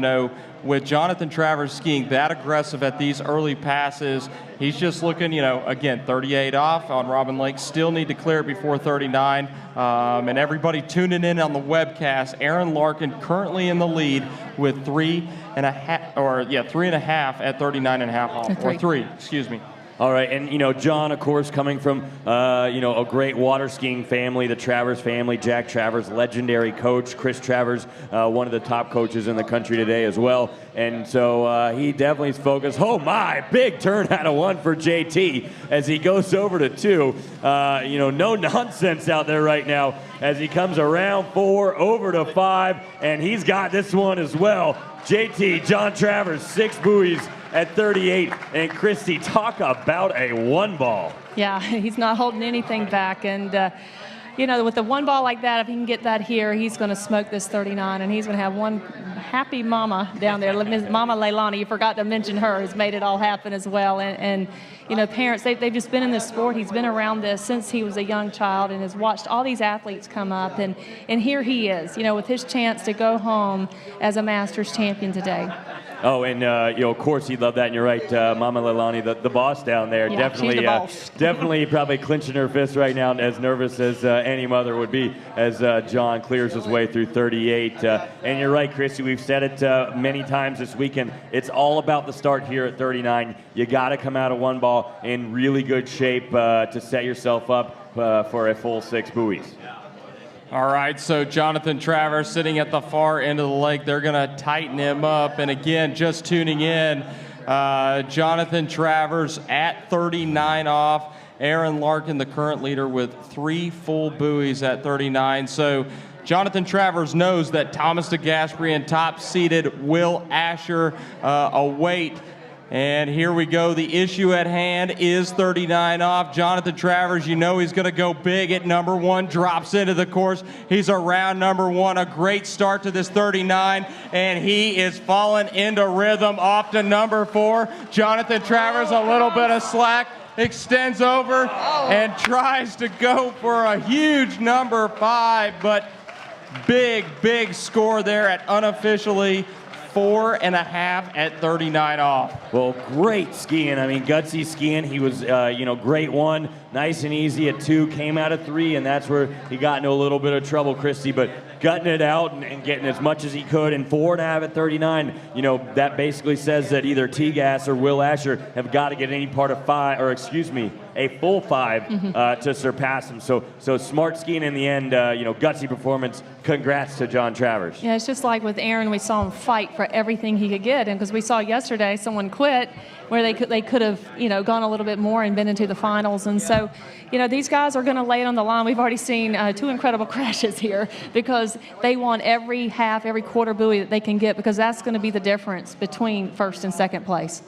with Jonathan Travers skiing that aggressive at these early passes, he's just looking, again, 38 off on Robin Lake. Still need to clear it before 39. And everybody tuning in on the webcast, Aaron Larkin currently in the lead with 3.5 at 39.5 off. Or 3, excuse me. All right, and John, of course, coming from a great water skiing family, the Travers family. Jack Travers, legendary coach. Chris Travers, one of the top coaches in the country today as well. And so he definitely is focused. Oh my, big turn out of 1 for JT as he goes over to 2. No nonsense out there right now as he comes around 4 over to 5, and he's got this one as well. JT, John Travers, 6 buoys at 38. And Christy, talk about a 1 ball. Yeah, he's not holding anything back. And, with the 1 ball like that, if he can get that here, he's going to smoke this 39. And he's going to have one happy mama down there. Mama Leilani, you forgot to mention her, has made it all happen as well. And parents, they've just been in this sport. He's been around this since he was a young child and has watched all these athletes come up. And here he is, with his chance to go home as a Masters champion today. Oh, and of course he'd love that, and you're right, Mama Leilani, the boss down there, yeah, definitely, she's the boss. definitely probably clenching her fist right now, as nervous as any mother would be as John clears his way through 38. And you're right, Chrissy, we've said it many times this weekend. It's all about the start here at 39. You got to come out of 1 ball in really good shape to set yourself up for a full 6 buoys. All right, so Jonathan Travers sitting at the far end of the lake. They're going to tighten him up. And again, just tuning in, Jonathan Travers at 39 off. Aaron Larkin, the current leader, with 3 full buoys at 39. So Jonathan Travers knows that Thomas DeGasperi and top-seeded Will Asher await. And here we go. The issue at hand is 39 off. Jonathan Travers, he's going to go big at number 1, drops into the course. He's around number 1. A great start to this 39, and he is falling into rhythm off to number 4. Jonathan Travers, a little bit of slack, extends over and tries to go for a huge number 5, but big score there at unofficially 4.5 at 39 off. Well, great skiing. I mean, gutsy skiing. He was, great 1, nice and easy at 2, came out of 3, and that's where he got into a little bit of trouble, Christy. But gutting it out and getting as much as he could, and 4.5 at 39, that basically says that either T-Gas or Will Asher have got to get any part of 5, or excuse me, a full 5 to surpass him. So smart skiing in the end, gutsy performance. Congrats to John Travers. Yeah, it's just like with Aaron, we saw him fight for everything he could get. And because we saw yesterday someone quit where they could have, gone a little bit more and been into the finals. And so, these guys are going to lay it on the line. We've already seen 2 incredible crashes here because they want every half, every quarter buoy that they can get, because that's going to be the difference between first and second place.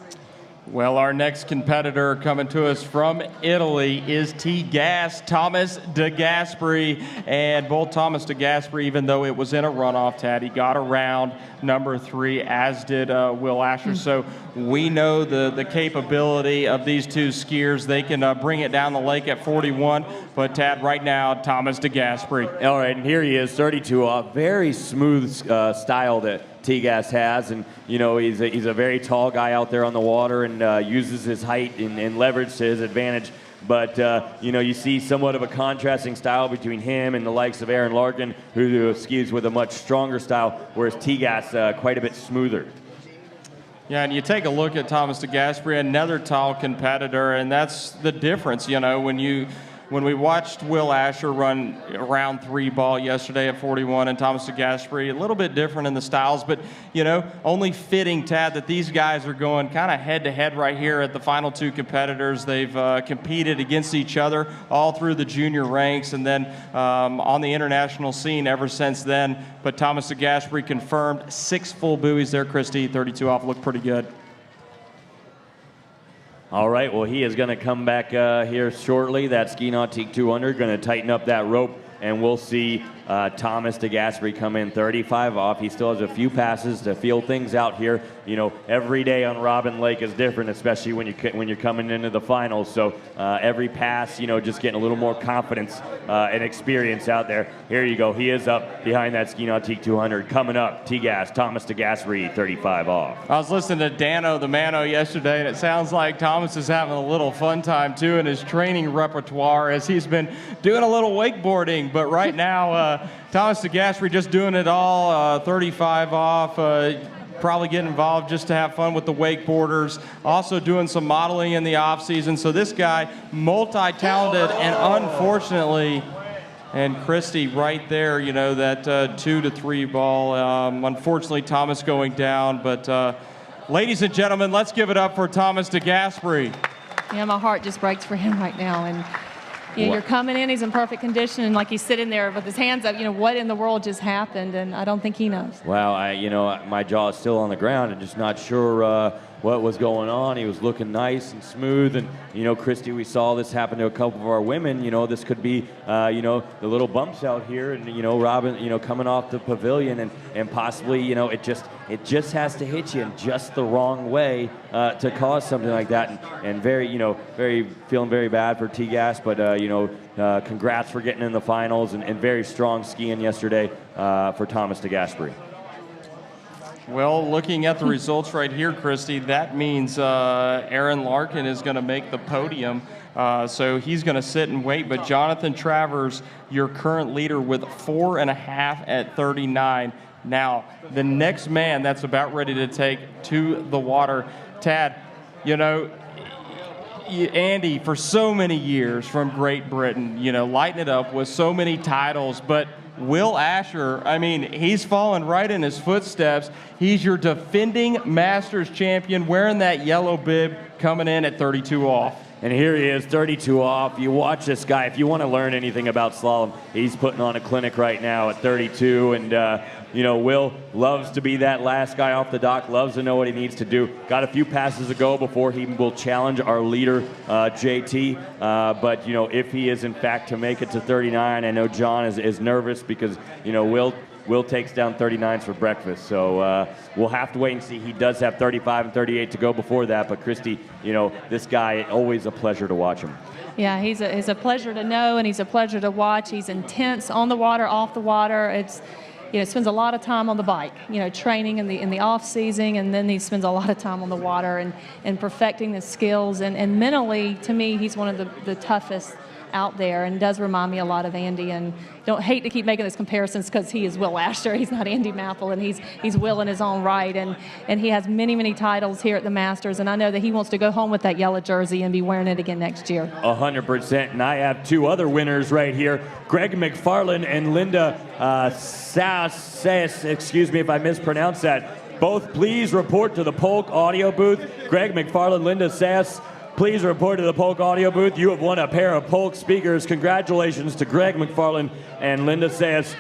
Well, our next competitor coming to us from Italy is T-Gas, Thomas DeGasperi. And both Thomas DeGasperi, even though it was in a runoff, Tad, he got around number 3, as did Will Asher. So we know the capability of these 2 skiers. They can bring it down the lake at 41. But, Tad, right now, Thomas DeGasperi. All right, and here he is, 32 off. Very smooth style that T-Gas has, and he's a very tall guy out there on the water, and uses his height and leverage to his advantage. But you see somewhat of a contrasting style between him and the likes of Aaron Larkin, who skis with a much stronger style, whereas T-Gas quite a bit smoother. Yeah, and you take a look at Thomas DeGasperi, another tall competitor, and that's the difference. When you when we watched Will Asher run round 3 ball yesterday at 41 and Thomas DeGasperi, a little bit different in the styles, but, you know, only fitting, Tad, that these guys are going kind of head-to-head right here at the final 2 competitors. They've competed against each other all through the junior ranks and then on the international scene ever since then. But Thomas DeGasperi confirmed 6 full buoys there, Christy. 32 off, looked pretty good. All right, well, he is going to come back here shortly. That Ski Nautique 200, going to tighten up that rope, and we'll see Thomas DeGasperi come in 35 off. He still has a few passes to feel things out here. You know, every day on Robin Lake is different, especially when you're coming into the finals. So every pass, you know, just getting a little more confidence and experience out there. Here you go. He is up behind that Ski Nautique 200. Coming up, Thomas DeGasperi, 35 off. I was listening to Dano the Mano yesterday, and it sounds like Thomas is having a little fun time, too, in his training repertoire as he's been doing a little wakeboarding. But right now, Thomas DeGasperi just doing it all, 35 off, probably getting involved just to have fun with the wakeboarders, also doing some modeling in the off season. So this guy, multi-talented, and unfortunately, and Christy right there, you know, that 2 to 3 ball. Unfortunately, Thomas going down, but ladies and gentlemen, let's give it up for Thomas DeGasperi. Yeah, my heart just breaks for him right now. And you know, you're coming in, he's in perfect condition, and like he's sitting there with his hands up, you know, what in the world just happened? And I don't think he knows. Wow, you know, my jaw is still on the ground and just not sure what was going on. He was looking nice and smooth, and, you know, Christy, we saw this happen to a couple of our women. You know, this could be, you know, the little bumps out here, and, you know, Robin, you know, coming off the pavilion, and possibly, you know, it just has to hit you in just the wrong way to cause something like that, and very, you know, feeling very bad for T-Gas, but, you know, congrats for getting in the finals, and very strong skiing yesterday for Thomas DeGasperi. Well, looking at the results right here, Christy, that means Aaron Larkin is going to make the podium. So he's going to sit and wait. But Jonathan Travers, your current leader, with 4.5 at 39. Now, the next man that's about ready to take to the water, Tad, you know, Andy, for so many years from Great Britain, you know, lighting it up with so many titles, but Will Asher, I mean, he's fallen right in his footsteps. He's your defending Masters champion, wearing that yellow bib, coming in at 32 off. And here he is, 32 off. You watch this guy. If you want to learn anything about slalom, he's putting on a clinic right now at 32. And, you know, Will loves to be that last guy off the dock, loves to know what he needs to do. Got a few passes to go before he will challenge our leader, JT. But, you know, if he is, in fact, to make it to 39, I know John is nervous because, you know, Will takes down 39s for breakfast. So we'll have to wait and see. He does have 35 and 38 to go before that. But, Christy, you know, this guy, always a pleasure to watch him. Yeah, he's a pleasure to know, and he's a pleasure to watch. He's intense on the water, off the water. It's, you know, spends a lot of time on the bike, you know, training in the off season, and then he spends a lot of time on the water and perfecting the skills. And mentally, to me, he's one of the toughest out there, and does remind me a lot of Andy. And don't hate to keep making those comparisons because he is Will Asher. He's not Andy Mappel, and he's Will in his own right. And he has many titles here at the Masters, and I know that he wants to go home with that yellow jersey and be wearing it again next year. 100%. And I have 2 other winners right here, Greg McFarland and Linda Sass. Excuse me if I mispronounced that. Both please report to the Polk audio booth. Greg McFarland, Linda Sass, please report to the Polk audio booth. You have won a pair of Polk speakers. Congratulations to Greg McFarland and Linda Sass.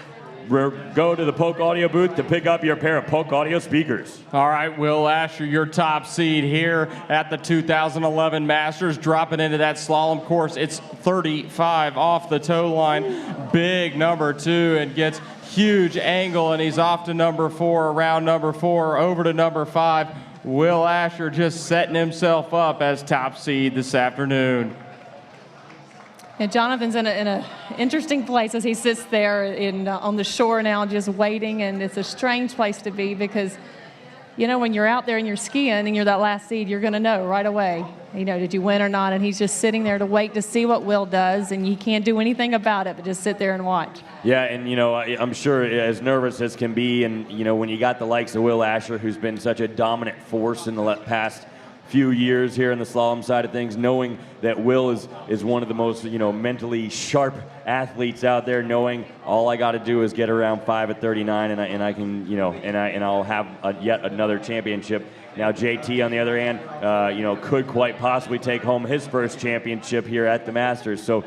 Go to the Polk audio booth to pick up your pair of Polk audio speakers. All right, Will Asher, your top seed here at the 2011 Masters, dropping into that slalom course. It's 35 off the toe line. Big number 2, and gets huge angle, and he's off to number 4, around number 4, over to number 5. Will Asher just setting himself up as top seed this afternoon. And Jonathan's in an interesting place as he sits there on the shore now, just waiting, and it's a strange place to be because, you know, when you're out there and you're skiing and you're that last seed, you're going to know right away, you know, did you win or not? And he's just sitting there to wait to see what Will does, and you can't do anything about it but just sit there and watch. Yeah, and, you know, I'm sure as nervous as can be, and, you know, when you got the likes of Will Asher, who's been such a dominant force in the past few years here in the slalom side of things, knowing that Will is one of the most, mentally sharp athletes out there, knowing all I got to do is get around 5 at 39 and I can, and I'll have yet another championship. Now JT on the other hand, could quite possibly take home his first championship here at the Masters. So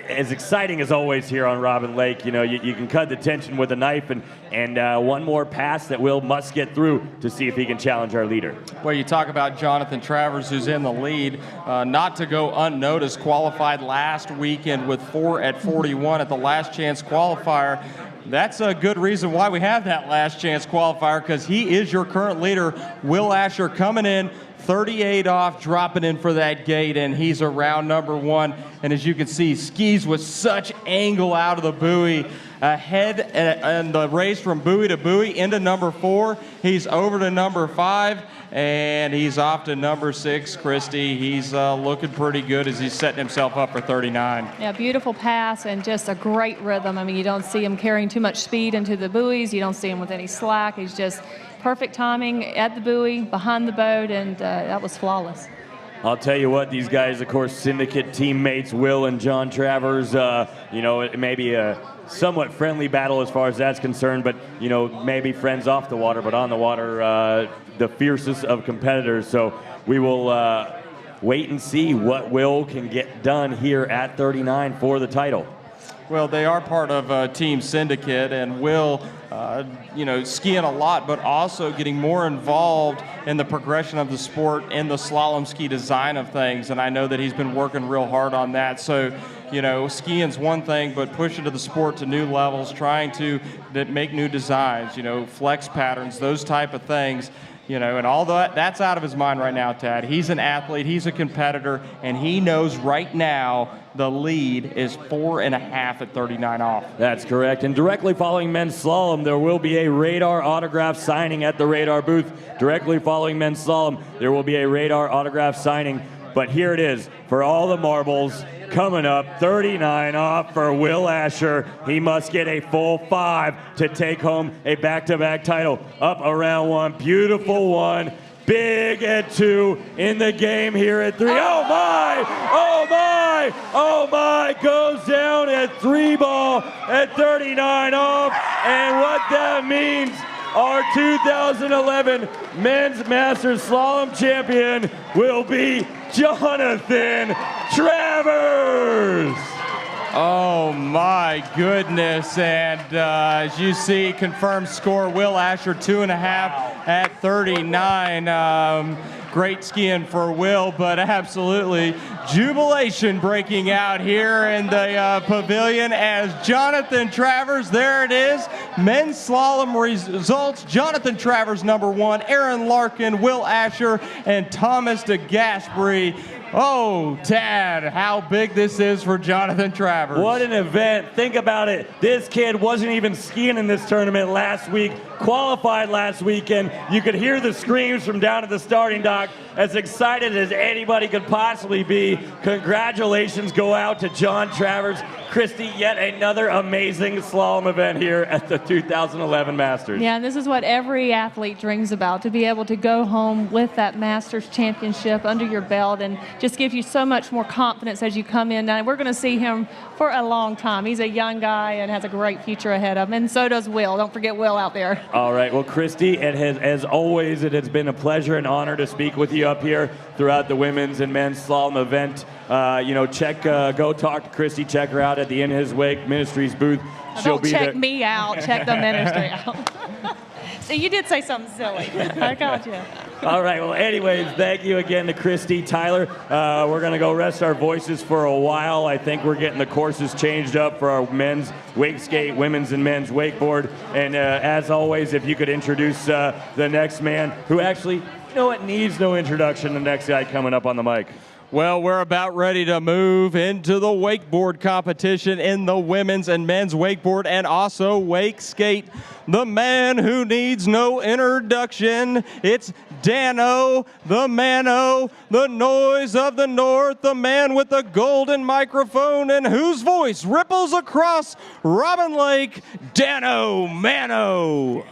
as exciting as always here on Robin Lake, you can cut the tension with a knife, and one more pass that Will must get through to see if he can challenge our leader. Well, you talk about Jonathan Travers, who's in the lead, not to go unnoticed, qualified last weekend with 4 at 41 at the last chance qualifier. That's a good reason why we have that last chance qualifier, because he is your current leader. Will Asher coming in 38 off, dropping in for that gate, and he's around number 1. And as you can see, skis with such angle out of the buoy. Ahead and the race from buoy to buoy into number 4. He's over to number 5, and he's off to number 6, Christy. He's looking pretty good as he's setting himself up for 39. Yeah, beautiful pass and just a great rhythm. I mean, you don't see him carrying too much speed into the buoys. You don't see him with any slack. He's just perfect timing at the buoy, behind the boat, and that was flawless. I'll tell you what, these guys, of course, syndicate teammates, Will and John Travers, it may be a somewhat friendly battle as far as that's concerned, but, maybe friends off the water, but on the water, the fiercest of competitors. So we will wait and see what Will can get done here at 39 for the title. Well, they are part of Team Syndicate, and Will, skiing a lot, but also getting more involved in the progression of the sport and the slalom ski design of things. And I know that he's been working real hard on that. So, skiing's one thing, but pushing to the sport to new levels, trying to make new designs, flex patterns, those type of things. And all that's out of his mind right now, Tad. He's an athlete, he's a competitor, and he knows right now the lead is 4.5 at 39 off. That's correct. And directly following men's slalom, there will be a radar autograph signing at the radar booth. Directly following men's slalom, there will be a radar autograph signing. But here it is for all the marbles. Coming up, 39 off for Will Asher. He must get a full 5 to take home a back-to-back title. Up around 1, beautiful 1, big at 2, in the game here at 3. Oh my, oh my, oh my, goes down at 3 ball at 39 off. And what that means, our 2011 Men's Masters Slalom Champion will be Jonathan Travers. Oh my goodness, and as you see, confirmed score, Will Asher 2.5 at 39. Great skiing for Will, but absolutely jubilation breaking out here in the pavilion as Jonathan Travers, there it is, men's slalom results. Jonathan Travers number 1, Aaron Larkin, Will Asher, and Thomas DeGaspery. Oh, Tad, how big this is for Jonathan Travers. What an event. Think about it. This kid wasn't even skiing in this tournament last week, qualified last weekend. You could hear the screams from down at the starting dock, as excited as anybody could possibly be. Congratulations go out to John Travers. Christy, yet another amazing slalom event here at the 2011 Masters. Yeah, and this is what every athlete dreams about, to be able to go home with that Masters championship under your belt, and just gives you so much more confidence as you come in. Now, we're going to see him for a long time. He's a young guy and has a great future ahead of him, and so does Will. Don't forget Will out there. All right, well, Christy, as always, it has been a pleasure and honor to speak with you up here throughout the women's and men's slalom event. Go talk to Christy, check her out at the In His Wake Ministries booth. Don't check me out, check the ministry out. So you did say something silly. I got you. All right, well, anyways, thank you again to Christy. Tyler, we're going to go rest our voices for a while. I think we're getting the courses changed up for our men's wake skate, women's and men's wakeboard. And as always, if you could introduce the next man who actually, needs no introduction, the next guy coming up on the mic. Well, we're about ready to move into the wakeboard competition in the women's and men's wakeboard and also wake skate. The man who needs no introduction, it's Dano, the Mano, the noise of the north, the man with the golden microphone and whose voice ripples across Robin Lake, Dano Mano.